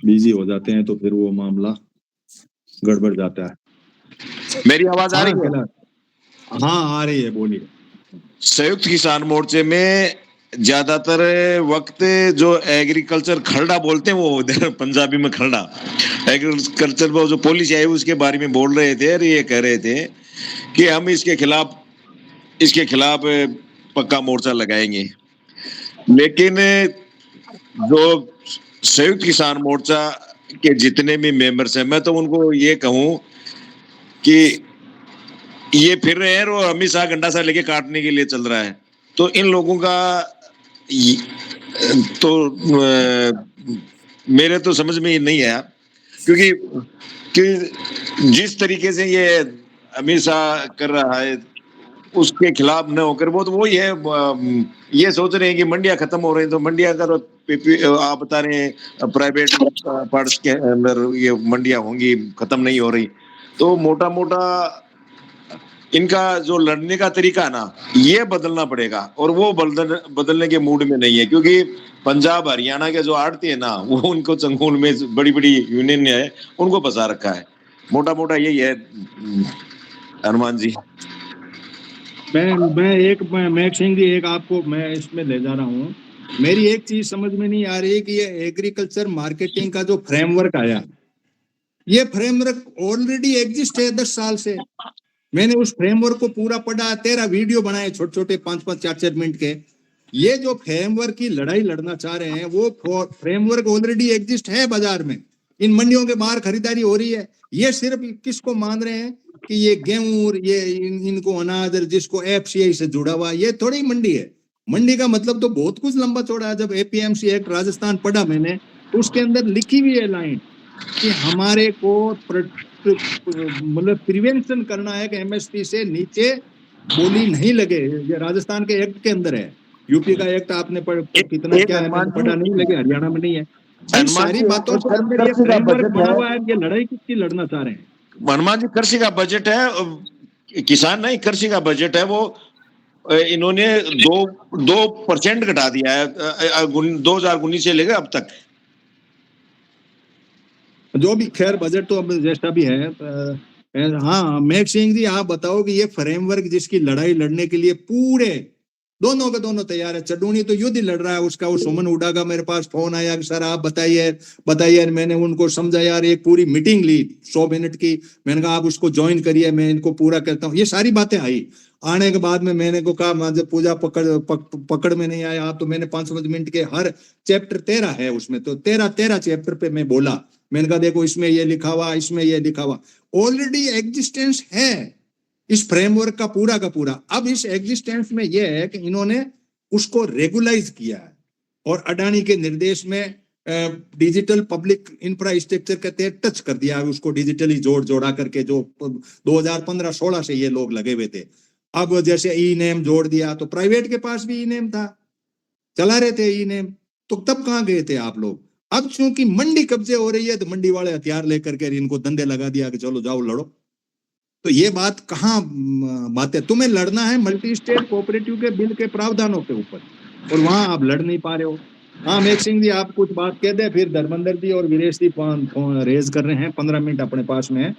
बिजी हो जाते हैं, तो फिर वो मामला गड़बड़ जाता है। मेरी आवाज आ रही है? कैलाश, हाँ आ रही है, बोलिए। संयुक्त किसान मोर्चे में ज्यादातर वक्त जो एग्रीकल्चर खरड़ा बोलते हैं, वो उधर पंजाबी में खरड़ा, एग्रीकल्चर में जो पॉलिसी आई उसके बारे में बोल रहे थे और ये कह रहे थे कि हम इसके खिलाफ पक्का मोर्चा लगाएंगे। लेकिन जो संयुक्त किसान मोर्चा के जितने भी मेंबर्स हैं, मैं तो उनको ये कहूं कि ये फिर रहे हैं और अमित शाह गंडा सा लेके काटने के लिए चल रहा है। तो इन लोगों का तो मेरे तो समझ में नहीं आया, क्योंकि जिस तरीके से ये अमित शाह कर रहा है उसके खिलाफ न होकर वो ये सोच रहे हैं कि मंडियां खत्म हो रही हैं, तो मंडियां का तो आप बता रहे हैं प्राइवेट पार्ट्स के अंदर ये मंडियां होंगी, खत्म नहीं हो रही। तो मोटा मोटा इनका जो लड़ने का तरीका ना, ये बदलना पड़ेगा, और वो बदलने के मूड में नहीं है, क्योंकि पंजाब हरियाणा के जो आड़ती है ना, वो उनको चंगुल में बड़ी बड़ी यूनियन है, उनको फंसा रखा है। मोटा मोटा यही है हनुमान जी। मैं सिंह जी, एक आपको मैं इसमें ले जा रहा हूँ। मेरी एक चीज समझ में नहीं आ रही कि ये एग्रीकल्चर मार्केटिंग का जो फ्रेमवर्क आया, ये फ्रेमवर्क ऑलरेडी एग्जिस्ट है 10 साल से। मैंने उस फ्रेमवर्क को पूरा पढ़ा, 13 वीडियो बनाए छोटे छोटे 5-5, 4-4 मिनट के। ये जो फ्रेमवर्क की लड़ाई लड़ना चाह रहे हैं, वो फ्रेमवर्क ऑलरेडी एग्जिस्ट है बाजार में, इन मंडियों के बाहर खरीदारी हो रही है। ये सिर्फ किसको मान रहे हैं कि ये गेहूं, ये इनको अनाज, जिसको एफसीआई से जुड़ा हुआ, ये थोड़ी मंडी है। मंडी का मतलब तो बहुत कुछ लंबा चौड़ा है। जब एपीएमसी एक्ट राजस्थान पढ़ा मैंने, तो उसके अंदर लिखी हुई है लाइन कि हमारे को मतलब प्रिवेंशन करना है कि एमएसपी से नीचे बोली नहीं लगे। ये राजस्थान के एक्ट के अंदर है। यूपी का एक्ट आपने कितना क्या है मैंने पढ़ा नहीं, लेकिन हरियाणा में नहीं है। इन सारी बातों के अंदर ये फ्रेमवर्क बना हुआ है। ये लड़ाई किसकी लड़ना चाह रहे हैं? हनुमान जी, कृषि का बजट है, किसान नहीं, कृषि का बजट है, वो इन्होंने 2% घटा दिया है 2019 से लेकर अब तक। जो भी, खैर बजट तो अब जैसा भी है। हाँ मेघ सिंह जी, आप बताओ कि ये फ्रेमवर्क जिसकी लड़ाई लड़ने के लिए पूरे दोनों के दोनों तैयार है। चडूनी तो युद्ध ही लड़ रहा है उसका। वो सुमन हुड्डा का मेरे पास फोन आया कि सर आप बताइए। मैंने उनको समझा यार, एक पूरी मीटिंग ली 100 मिनट की। मैंने कहा आप उसको ज्वाइन करिए, मैं इनको पूरा करता हूँ। ये सारी बातें आई। आने के बाद में मैंने को कहा जब पूजा पकड़ में नहीं आया आप, तो मैंने 5 मिनट के हर चैप्टर 13 है उसमें, तो 13 चैप्टर पे मैं बोला। मैंने कहा देखो इसमें ये लिखा हुआ, इसमें ये लिखा हुआ, ऑलरेडी एग्जिस्टेंस है इस फ्रेमवर्क का पूरा। अब इस एग्जिस्टेंस में यह है कि इन्होंने उसको रेगुलाइज किया है और अडानी के निर्देश में डिजिटल पब्लिक इंफ्रास्ट्रक्चर के तहत टच कर दिया है उसको, डिजिटली जोड़ा करके, जो 2015-16 से ये लोग लगे हुए थे। अब जैसे ई नेम जोड़ दिया, तो प्राइवेट के पास भी ई नेम था, चला रहे थे ई नेम, तो तब कहाँ गए थे आप लोग? अब चूंकि मंडी कब्जे हो रही है तो मंडी वाले हथियार लेकर के इनको धंधे लगा दिया कि चलो जाओ लड़ो। तो ये बात कहाँ बात है? तुम्हें लड़ना है मल्टी स्टेट कोऑपरेटिव के बिल के प्रावधानों के ऊपर, और वहां आप लड़ नहीं पा रहे हो। हाँ मैक्सिम जी आप कुछ बात कह दे, फिर धर्मेंद्र जी और वीरेश जी रेज कर रहे हैं, 15 मिनट अपने पास में है।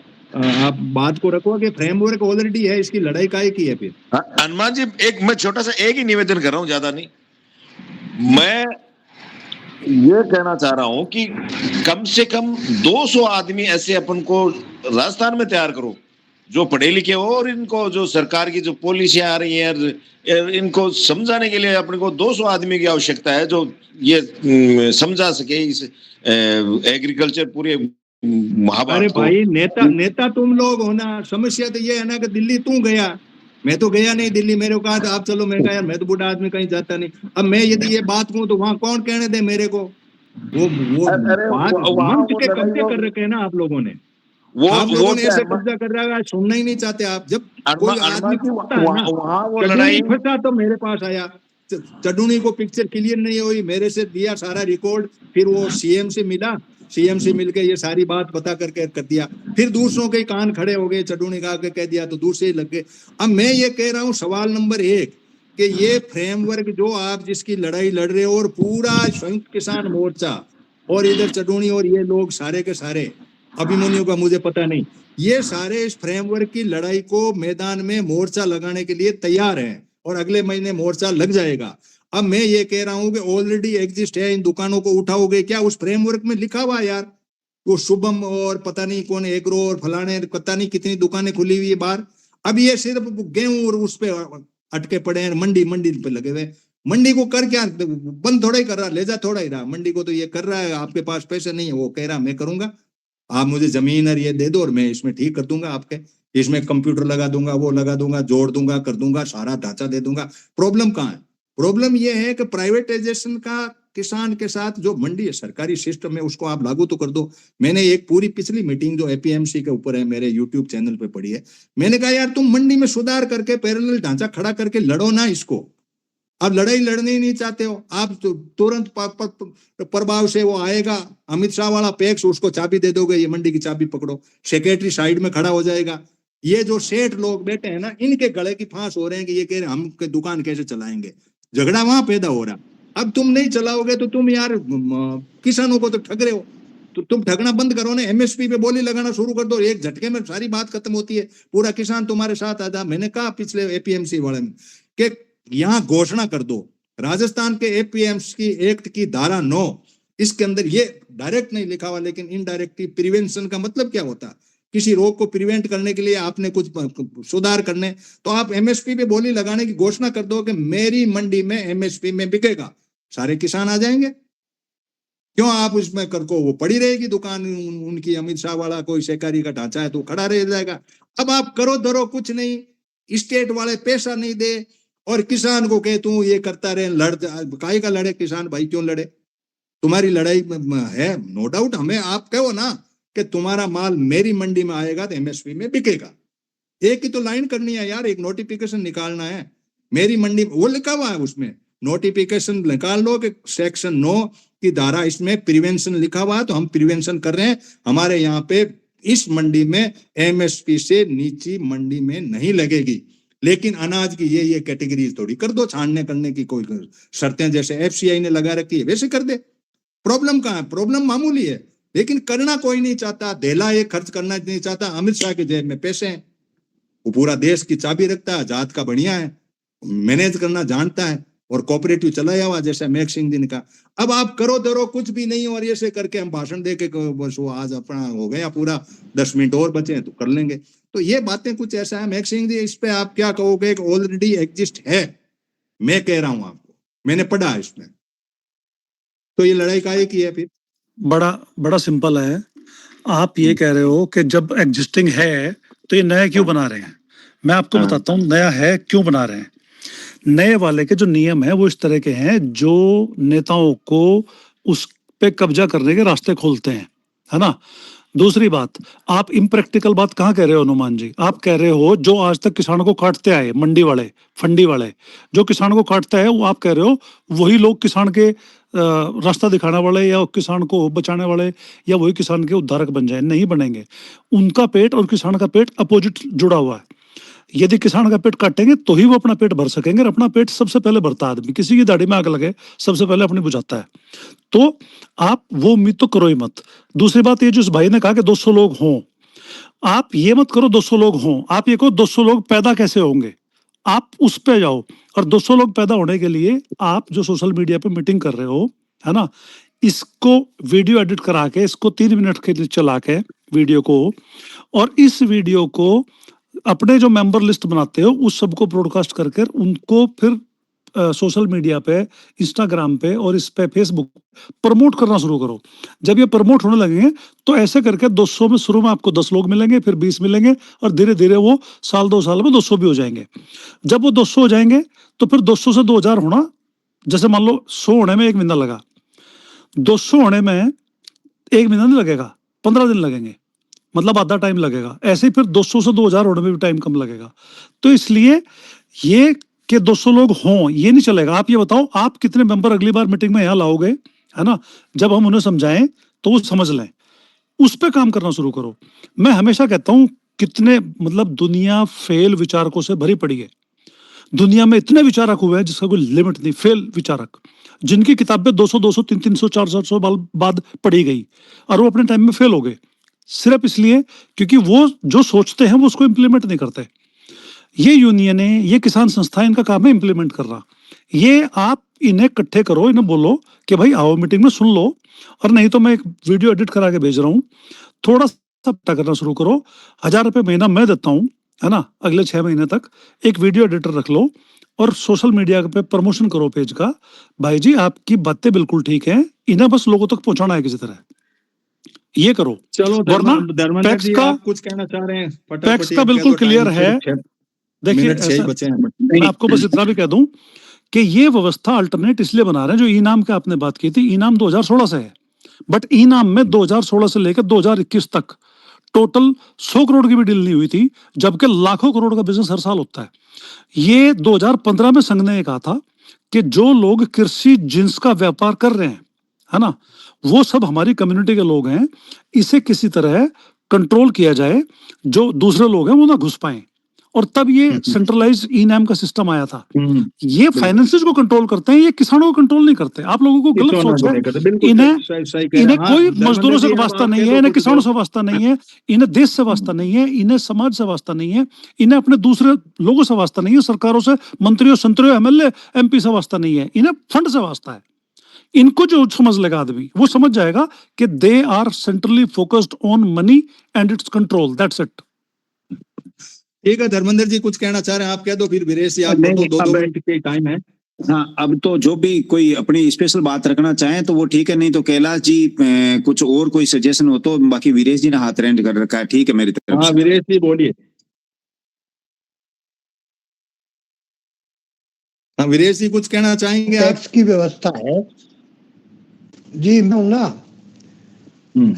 आप बात को रखो कि फ्रेमवर्क ऑलरेडी है, इसकी लड़ाई काहे की है फिर? हनुमान जी मैं छोटा सा एक ही निवेदन कर रहा हूं, ज्यादा नहीं। मैं ये कहना चाह रहा हूं कि कम से कम 200 आदमी ऐसे अपन को राजस्थान में तैयार करो जो पढ़े लिखे हो, और इनको जो सरकार की जो पॉलिसियां आ रही है इनको समझाने के लिए अपने को 200 आदमी की आवश्यकता है, जो ये समझा सके इस एग्रीकल्चर पूरे महाभारत अरे को। भाई नेता तुम लोग हो ना। समस्या तो ये है ना कि दिल्ली तू गया, मैं तो गया नहीं दिल्ली। मेरे को कहा आप चलो, मैं कहा यार मैं तो बूढ़ा आदमी कहीं जाता नहीं। अब मैं यदि ये बात कहूं तो वहां कौन कहने दे मेरे को? वो अरे बात वहां मंच वो के लड़ाई कब्जे कर रखे हैं ना आप लोगों ने। वो आप लोगों ने क्या ऐसे कब्जा कर रखा है, सुनना ही नहीं चाहते आप। जब कोई आदमी जी फंसता है ना, वहां वो चडूनी लड़ाई फंसा तो मेरे पास आया। चडूनी को पिक्चर क्लियर नहीं हुई, मेरे से दिया सारा रिकॉर्ड, फिर वो सीएम से मिला, सीएम से मिलके ये सारी बात बता करके कर दिया। फिर दूसरों के कान खड़े हो गए, चडूनी का आगे कह दिया तो दूसरे ही लग गए। अब मैं ये कह रहा हूं सवाल नंबर 1 कि ये फ्रेमवर्क जो आप जिसकी लड़ाई लड़ रहे हो, और पूरा संयुक्त किसान मोर्चा और इधर चडूनी और ये लोग सारे के सारे, अभिमन्यु का मुझे पता नहीं, ये सारे इस फ्रेमवर्क की लड़ाई को मैदान में मोर्चा लगाने के लिए तैयार हैं, और अगले महीने मोर्चा लग जाएगा। अब मैं ये कह रहा हूं कि ऑलरेडी एग्जिस्ट है, इन दुकानों को उठाओगे क्या? उस फ्रेमवर्क में लिखा हुआ यार, वो शुभम और पता नहीं कौन एग्रो और फलाने पता नहीं कितनी दुकानें खुली हुई है बाहर। अब ये सिर्फ गेहूं और उस पे अटके पड़े हैं, मंडी पे लगे हुए। मंडी को कर क्या, बंद थोड़ा ही कर रहा, ले जा थोड़ा ही रहा। मंडी को तो ये कर रहा है, आपके पास पैसे नहीं है, वो कह रहा मैं करूंगा, आप मुझे जमीन और ये दे दो और मैं इसमें ठीक कर दूंगा, आपके इसमें कंप्यूटर लगा दूंगा, वो लगा दूंगा, जोड़ दूंगा, कर दूंगा, सारा ढांचा दे दूंगा। प्रॉब्लम कहाँ है? प्रॉब्लम ये है कि प्राइवेटाइजेशन का किसान के साथ जो मंडी है, सरकारी सिस्टम है, उसको आप लागू तो कर दो। मैंने एक पूरी पिछली मीटिंग जो एपीएमसी के ऊपर है मेरे यूट्यूब चैनल पे पड़ी है, मैंने कहा यार तुम मंडी में सुधार करके पैरेलल ढांचा खड़ा करके लड़ो ना इसको। अब लड़ाई लड़ने ही नहीं चाहते हो आप, तो तुरंत प्रभाव से वो आएगा अमित शाह वाला पैक्स, उसको चाबी दे दोगे, ये मंडी की चाबी पकड़ो, सेक्रेटरी साइड में खड़ा हो जाएगा। ये जो सेठ लोग बैठे हैं ना, इनके गले की फांस हो रहे हैं कि ये कह रहे हम दुकान कैसे चलाएंगे। झगड़ा वहां पैदा हो रहा। अब तुम नहीं चलाओगे तो तुम यार किसानों को तो ठग रहे हो, तो तुम ठगना बंद करो ना, एमएसपी पे बोली लगाना शुरू कर दो, एक झटके में सारी बात खत्म होती है, पूरा किसान तुम्हारे साथ आ जा। मैंने कहा पिछले एपीएमसी वाले में कि यहाँ घोषणा कर दो, राजस्थान के एपीएमसी एक्ट की धारा 9, इसके अंदर ये डायरेक्ट नहीं लिखा हुआ लेकिन इनडायरेक्टली प्रिवेंशन का मतलब क्या होता है, किसी रोग को प्रिवेंट करने के लिए आपने कुछ सुधार करने, तो आप एमएसपी पे बोली लगाने की घोषणा कर दो कि मेरी मंडी में एमएसपी में बिकेगा, सारे किसान आ जाएंगे। क्यों आप उसमें कर को वो पड़ी रहेगी दुकान उनकी, अमित शाह वाला कोई सहकारी का ढांचा है तो खड़ा रह जाएगा। अब आप करो धरो कुछ नहीं, स्टेट वाले पैसा नहीं दे और किसान को कहे तू ये करता रहे, लड़ काहे का लड़े किसान भाई, क्यों लड़े? तुम्हारी लड़ाई है नो डाउट, हमें आप कहो ना कि तुम्हारा माल मेरी मंडी में आएगा तो एमएसपी में बिकेगा। एक ही तो लाइन करनी है यार, एक नोटिफिकेशन निकालना है, मेरी मंडी वो लिखा हुआ है उसमें, नोटिफिकेशन निकाल लो कि सेक्शन 9 की धारा इसमें प्रिवेंशन लिखा हुआ है, तो हम प्रिवेंशन कर रहे हैं, हमारे यहाँ पे इस मंडी में एमएसपी से नीचे मंडी में नहीं लगेगी, लेकिन अनाज की ये कैटेगरीज थोड़ी कर दो, छानने करने की कोई शर्तें जैसे एफसीआई ने लगा रखी है वैसे कर दे। प्रॉब्लम कहाँ है? प्रॉब्लम मामूली है, लेकिन करना कोई नहीं चाहता, धेला एक खर्च करना नहीं चाहता। अमित शाह के जेब में पैसे हैं, वो पूरा देश की चाबी रखता है, जात का बढ़िया है, मैनेज करना जानता है और कोऑपरेटिव चलाया हुआ, जैसे मैक्सिंग दिन का। अब आप करो दरो कुछ भी नहीं और ये से करके हम भाषण दे के बस वो आज अपना हो गया पूरा, 10 मिनट और बचे हैं तो कर लेंगे। तो ये बातें कुछ ऐसा है मैक्सिंग जी, इस पे आप क्या कहोगे? ऑलरेडी एग्जिस्ट है, मैं कह रहा हूं आपको, मैंने पढ़ा है इसमें, तो ये लड़ाई काहे की है फिर? बड़ा सिंपल है। आप ये कह रहे हो कि जब एग्जिस्टिंग है तो ये नया क्यों बना रहे हैं। मैं आपको हाँ। बताता हूँ नया है क्यों बना रहे हैं। नए वाले के जो नियम है वो इस तरह के हैं जो नेताओं को उस पे कब्जा करने के रास्ते खोलते हैं, है ना। दूसरी बात, आप इम्प्रैक्टिकल बात कहाँ कह रहे हो हनुमान जी? आप कह रहे हो जो आज तक किसानों को काटते आए, मंडी वाले, फंडी वाले, जो किसान को काटते हैं, वो आप कह रहे हो वही लोग किसान के रास्ता दिखाने वाले या किसान को बचाने वाले या वही किसान के उद्धारक बन जाए। नहीं बनेंगे। उनका पेट और किसान का पेट अपोजिट जुड़ा हुआ है। यदि किसान का पेट काटेंगे तो ही वो अपना पेट भर सकेंगे, और अपना पेट सबसे पहले भरता है आदमी। किसी की दाढ़ी में आग लगे सबसे पहले अपनी बुझाता है। तो आप वो उम्मीद तो करो ही मत। दूसरी बात, ये जो इस भाई ने कहा कि 200 लोग हों, आप ये मत करो 200 लोग हों, आप ये कहो 200 लोग पैदा कैसे होंगे। आप उस पे जाओ, और 200 लोग पैदा होने के लिए आप जो सोशल मीडिया पे मीटिंग कर रहे हो, है ना, इसको वीडियो एडिट करा के, इसको 3 मिनट के लिए चला के वीडियो को, और इस वीडियो को अपने जो मेंबर लिस्ट बनाते हो उस सबको ब्रॉडकास्ट करके उनको फिर सोशल मीडिया पे, इंस्टाग्राम पे और इस पे फेसबुक प्रमोट करना शुरू करो। जब ये प्रमोट होने लगेंगे तो ऐसे करके 200 में शुरू में आपको 10 लोग मिलेंगे, फिर 20 मिलेंगे, और धीरे धीरे वो साल 2 साल में 200 भी हो जाएंगे। जब वो 200 हो जाएंगे तो फिर 200 से 2000 होना, जैसे मान लो 100 होने में 1 महीना लगा, 200 होने में 1 महीना नहीं लगेगा, 15 दिन लगेंगे, मतलब आधा टाइम लगेगा। ऐसे ही फिर 200 से 2000 होने में भी टाइम कम लगेगा। तो इसलिए ये कि 200 लोग हों ये नहीं चलेगा। आप ये बताओ आप कितने मेंबर अगली बार मीटिंग में यहाँ लाओगे, है ना। जब हम उन्हें समझाएं तो वो समझ लें, उस पे काम करना शुरू करो। मैं हमेशा कहता हूँ कितने मतलब दुनिया फेल विचारकों से भरी पड़ी है। दुनिया में इतने विचारक हुए हैं जिसका कोई लिमिट नहीं, फेल विचारक, जिनकी किताबें 200 200 300 400 बाद पढ़ी गई और वो अपने टाइम में फेल हो गए, सिर्फ इसलिए क्योंकि वो जो सोचते हैं वो उसको इम्प्लीमेंट नहीं करते। ये यूनियन है, ये किसान संस्था, इनका काम है इम्प्लीमेंट करना। ये आप इन्हें इकट्ठे करो, इन्हें बोलो कि भाई आओ मीटिंग में सुन लो, और नहीं तो मैं एक वीडियो एडिट करा के भेज रहा हूँ, थोड़ा सा पता करना शुरू करो। 1000 रुपये महीना मैं देता हूँ, है ना, अगले 6 महीने तक एक वीडियो एडिटर रख लो और सोशल मीडिया पे प्रमोशन करो पेज का। भाई जी आपकी बातें बिल्कुल ठीक है, इन्हें बस लोगों तक पहुंचाना है किसी तरह, ये करो। चलो वरना धर्मेंद्र पैक्स जी का, आप कुछ कहना चाह रहे हैं? पैक्स का बिल्कुल क्लियर है। देखिए मिनट 6 ऐसा, बचे हैं। मैं आपको बस इतना भी कह दूं कि ये व्यवस्था अल्टरनेट इसलिए बना रहे हैं, जो इनाम की आपने बात की थी, इनाम 2016 से है, बट इनाम में 2016 से लेकर 2021 तक टोटल 100 करोड़ की भी डील नहीं हुई थी, जबकि लाखों करोड़ का बिजनेस हर साल होता है। ये 2015 में संघ ने कहा था कि जो लोग कृषि जिन्स का व्यापार कर रहे हैं, है ना, वो सब हमारी कम्युनिटी के लोग हैं, इसे किसी तरह कंट्रोल किया जाए, जो दूसरे लोग हैं वो ना घुस पाए। और तब ये सेंट्रलाइज इनाम का सिस्टम आया था। ये फाइनेंसेस को कंट्रोल करते हैं, ये किसानों को कंट्रोल नहीं करते। आप लोगों को गलत सोच है। इन्हें कोई मजदूरों से वास्ता नहीं है, इन्हें किसानों से वास्ता नहीं है, इन्हें देश से वास्ता नहीं है, इन्हें समाज से वास्ता नहीं है, इन्हें अपने दूसरे लोगों से वास्ता नहीं है, सरकारों से, मंत्रियों, संतरियों, एमएलए, एमपी से वास्ता नहीं है, इन्हें फंड से वास्ता है। इनको जो समझ लेगा आदमी, वो समझ जाएगा कि they are centrally focused on money and its control, that's it. ठीक है धर्मेंद्र जी कुछ कहना चाह रहे हैं आप कह दो, फिर वीरेश जी आप नहीं, दो मिनट के टाइम है। हाँ, अब तो जो भी कोई अपनी स्पेशल बात रखना चाहे तो वो ठीक है, नहीं तो कैलाश जी कुछ और कोई सजेशन हो तो। बाकी वीरेश जी ने हाथ रेंज कर रखा है, ठीक है मेरी तरफ हाँ से। वीरेश जी बोलिए। हाँ वीरेश जी कुछ कहना चाहेंगे आप? टैक्स की व्यवस्था है जी, मैं हूं ना।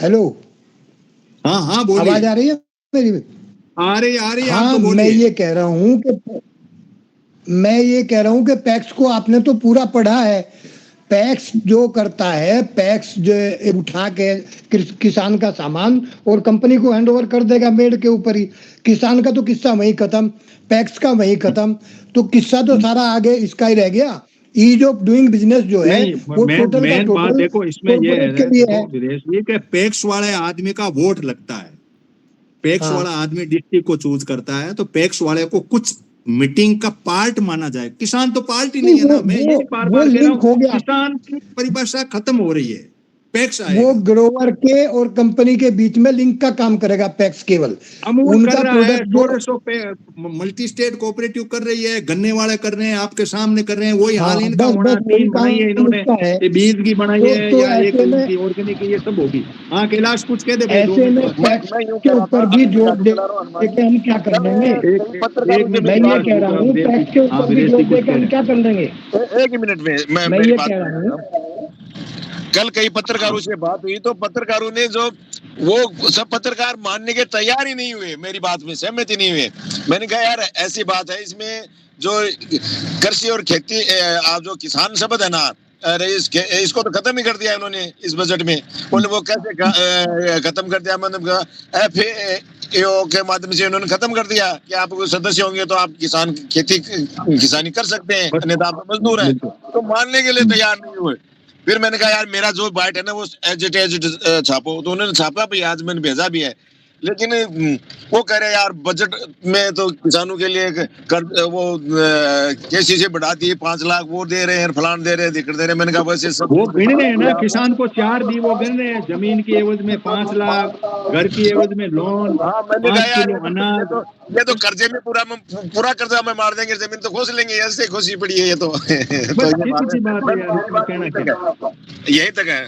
हेलो, हाँ हाँ बोलिए। आवाज आ रही है मेरी? आ रही हाँ, आप तो बोलिए। मैं ये कह रहा हूँ कि पैक्स को आपने तो पूरा पढ़ा है। पैक्स जो करता है, पैक्स जो उठा के किसान का सामान और कंपनी को हैंडओवर कर देगा मेड के ऊपर ही। किसान का तो किस्सा वहीं खत्म, पैक्स का वहीं खत्म, तो किस्सा तो सारा आगे इसका ही रह गया। ईज ऑफ डूइंग बिजनेस जो है वो टोटल का मेन बात टोटल देखो इसमें ये है के लिए है। वीरेश जी कि पैक्स वाले आदमी का वोट लगता है, पैक्स हाँ। वाला आदमी डिस्ट्रिक्ट को चूज करता है, तो पैक्स वाले को कुछ मीटिंग का पार्ट माना जाए। किसान तो पार्ट ही नहीं है ना। मैं ये बार बार कह रहा लिंक हो हूँ, गया। किसान की परिभाषा खत्म हो रही है, पैक्स वो आएगा। ग्रोवर के और कंपनी के बीच में लिंक का काम करेगा पैक्स केवल। अमूल उनका कर रहा है, प्रोडक्ट जो 1600 पे मल्टी स्टेट कोऑपरेटिव कर रही है, गन्ने वाले कर रहे हैं, आपके सामने कर रहे हैं, वही हाँ, हाल इनका बस होना। बस वही 3 बनाई है काम इन्होंने, उसका है। ये बीज की बनाई है तो या एक ऐसे में इनकी ऑर्गेनिक की, ये सब होगी। हाँ कैलाश कुछ कह दे भाई, 2 ऐसे में मिनट। पैक्स मैं यूं के कह रहा था, ऊपर भी अभी जोर गाड़ी दे चला रहा हूँ हनुमान के हम क्या कर लेंगे। कई पत्रकारों एक से मिनट मैं मेरी ये बात कह रहा हूँ पैक्स के हाँ, ऊपर भी विदेशी जोर कुछ दे के कह हम रहे क्या कर लेंगे। एक ही मिनट में मैं मैं मेरी ये बात कह रहा हूँ कल कई पत्रकारों से बात हुई तो पत्रकारों ने जो वो सब पत्रकार मानने के तैयार ही नहीं हुए, मेरी बात में सहमति नहीं हुए। मैंने कहा यार ऐसी बात है, इसमें जो कृषि और खेती आप जो किसान शब्द है ना, अरे इसको तो खत्म ही कर दिया इन्होंने इस बजट में। बोले वो कैसे खत्म कर दिया, मतलब FAO के माध्यम से उन्होंने खत्म कर दिया कि आप सदस्य होंगे तो आप किसानी कर सकते हैं, अन्यथा आप मजदूर हैं। तो मानने के लिए तैयार नहीं हुए। फिर मैंने कहा यार मेरा जो बाइट है ना वो एज छापो, तो उन्होंने छापा भी, आज मैंने भेजा भी है। लेकिन वो कह रहे यार बजट में तो किसानों के लिए वो KCC बढ़ा दिए, 5 लाख वो दे रहे हैं, फलान दे रहे हैं, दिक्कत दे रहे हैं। मैंने कहा वैसे सब वो गिन रहे हैं ना, किसान को 4 दी, वो गिन रहे हैं, जमीन की एवज में 5 लाख, घर की एवज में लोन, हाँ मैंने 5 कहा यार किलो अनाज। ये तो कर्जे में पूरा कर्जा में मार देंगे, जमीन तो खोस लेंगे, ऐसे खोसी पड़ी है ये तो। बस तो ये सीधी सी बात है बस यार, मेरी इसमें बात कहना यहीं क्या। तक है, यहीं तक है।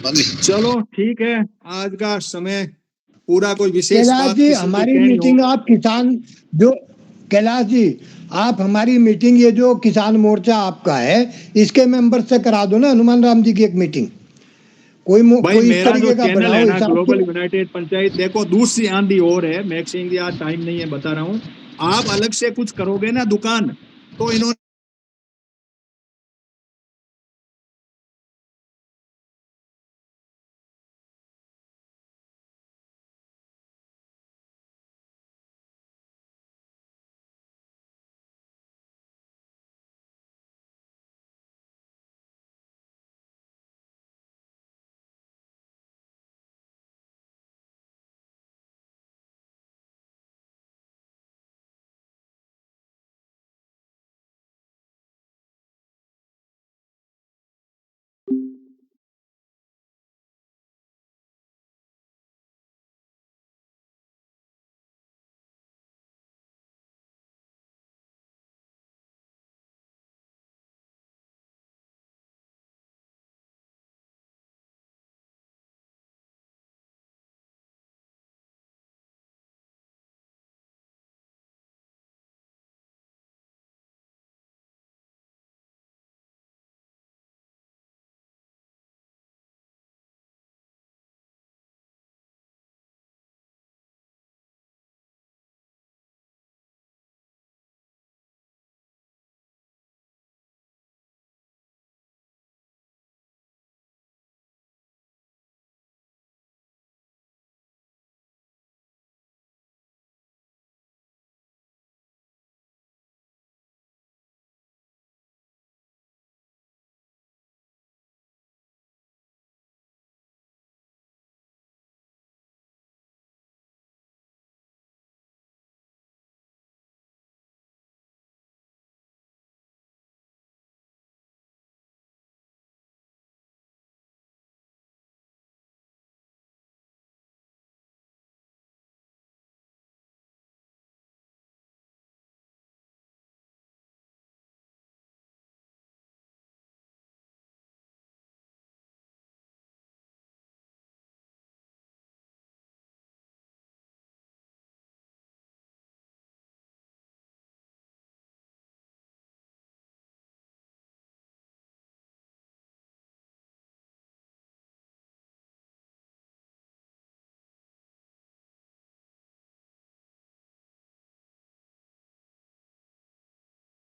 हाँ जी। चलो ठीक है, आज का समय पूरा कोई विशेष कैलाश बात जी किसी को हमारी कहनी मीटिंग हो। आप किसान जो कैलाश जी आप हमारी मीटिंग ये जो किसान मोर्चा आपका है इसके मेंबर से करा दो ना, हनुमान राम जी की एक मीटिंग भाई कोई इस मेरा जो तरीके का चैनल है बनाओ ना हिसाब ग्लोबल से। यूनाइटेड पंचायत, देखो दूसरी आंधी और है, मैक्सिंग आज टाइम नहीं है, बता रहा हूँ। आप अलग से कुछ करोगे ना दुकान, तो इन्होंने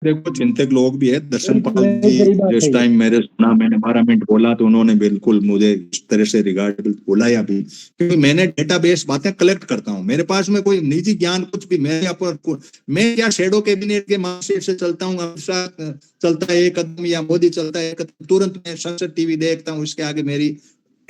देखो चिंतक लोग भी है, दर्शन पाल जी सही बात जिस है ये। टाइम मेरे सुना, मैंने 12 मिनट बोला तो उन्होंने बिल्कुल मुझे इस तरह से रिगार्ड बुलाया भी, क्योंकि मैंने डेटाबेस बातें कलेक्ट करता हूँ, मेरे पास में कोई निजी ज्ञान कुछ भी, मैं क्या शैडो कैबिनेट के मार्कशीट से चलता हूँ, अमित शाह चलता है एक कदम या मोदी चलता है एक कदम, तुरंत मैं संसद टीवी देखता हूँ, इसके आगे मेरी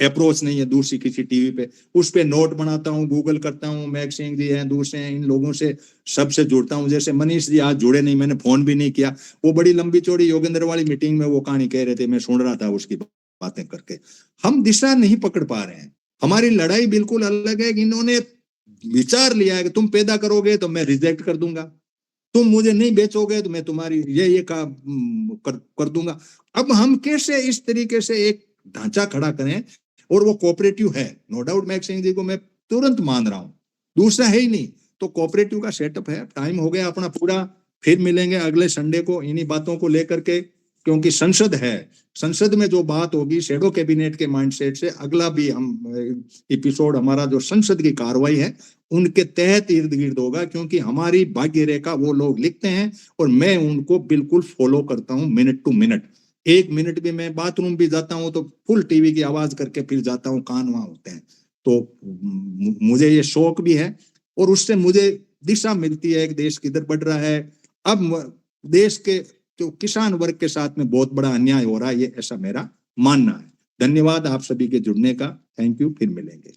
अप्रोच नहीं है दूसरी किसी टीवी पे। उस पे नोट बनाता हूँ, गूगल करता हूँ, मैक्सिंग जी हैं, दूसरे हैं, इन लोगों से सबसे जुड़ता हूँ। जैसे मनीष जी आज जुड़े नहीं, मैंने फोन भी नहीं किया। वो बड़ी लंबी चौड़ी योगेंद्र वाली मीटिंग में वो कहानी कह रहे थे, मैं सुन रहा था उसकी बातें करके। हम दिशा नहीं पकड़ पा रहे हैं। हमारी लड़ाई बिल्कुल अलग है कि इन्होंने विचार लिया है कि तुम पैदा करोगे तो मैं रिजेक्ट कर दूंगा, तुम मुझे नहीं बेचोगे तो मैं तुम्हारी ये कर दूंगा। अब हम कैसे इस तरीके से एक ढांचा खड़ा करें, और वो कोऑपरेटिव है, नो डाउट मैक्सिंग जी को मैं तुरंत मान रहा हूं, दूसरा है ही नहीं, तो कोऑपरेटिव का सेटअप है। टाइम हो गया अपना पूरा, फिर मिलेंगे अगले संडे को इन्हीं बातों को लेकर के, क्योंकि संसद है, संसद में जो बात होगी शैडो कैबिनेट के माइंडसेट से, अगला भी हम एपिसोड हमारा जो संसद की कार्रवाई है उनके तहत इर्द गिर्द होगा, क्योंकि हमारी भाग्य रेखा वो लोग लिखते हैं और मैं उनको बिल्कुल फॉलो करता हूं मिनट टू मिनट। 1 मिनट भी मैं बाथरूम भी जाता हूं तो फुल टीवी की आवाज करके फिर जाता हूं, कान वहां होते हैं। तो मुझे ये शौक भी है और उससे मुझे दिशा मिलती है कि देश किधर बढ़ रहा है। अब देश के जो किसान वर्ग के साथ में बहुत बड़ा अन्याय हो रहा है, ये ऐसा मेरा मानना है। धन्यवाद आप सभी के जुड़ने का, थैंक यू, फिर मिलेंगे।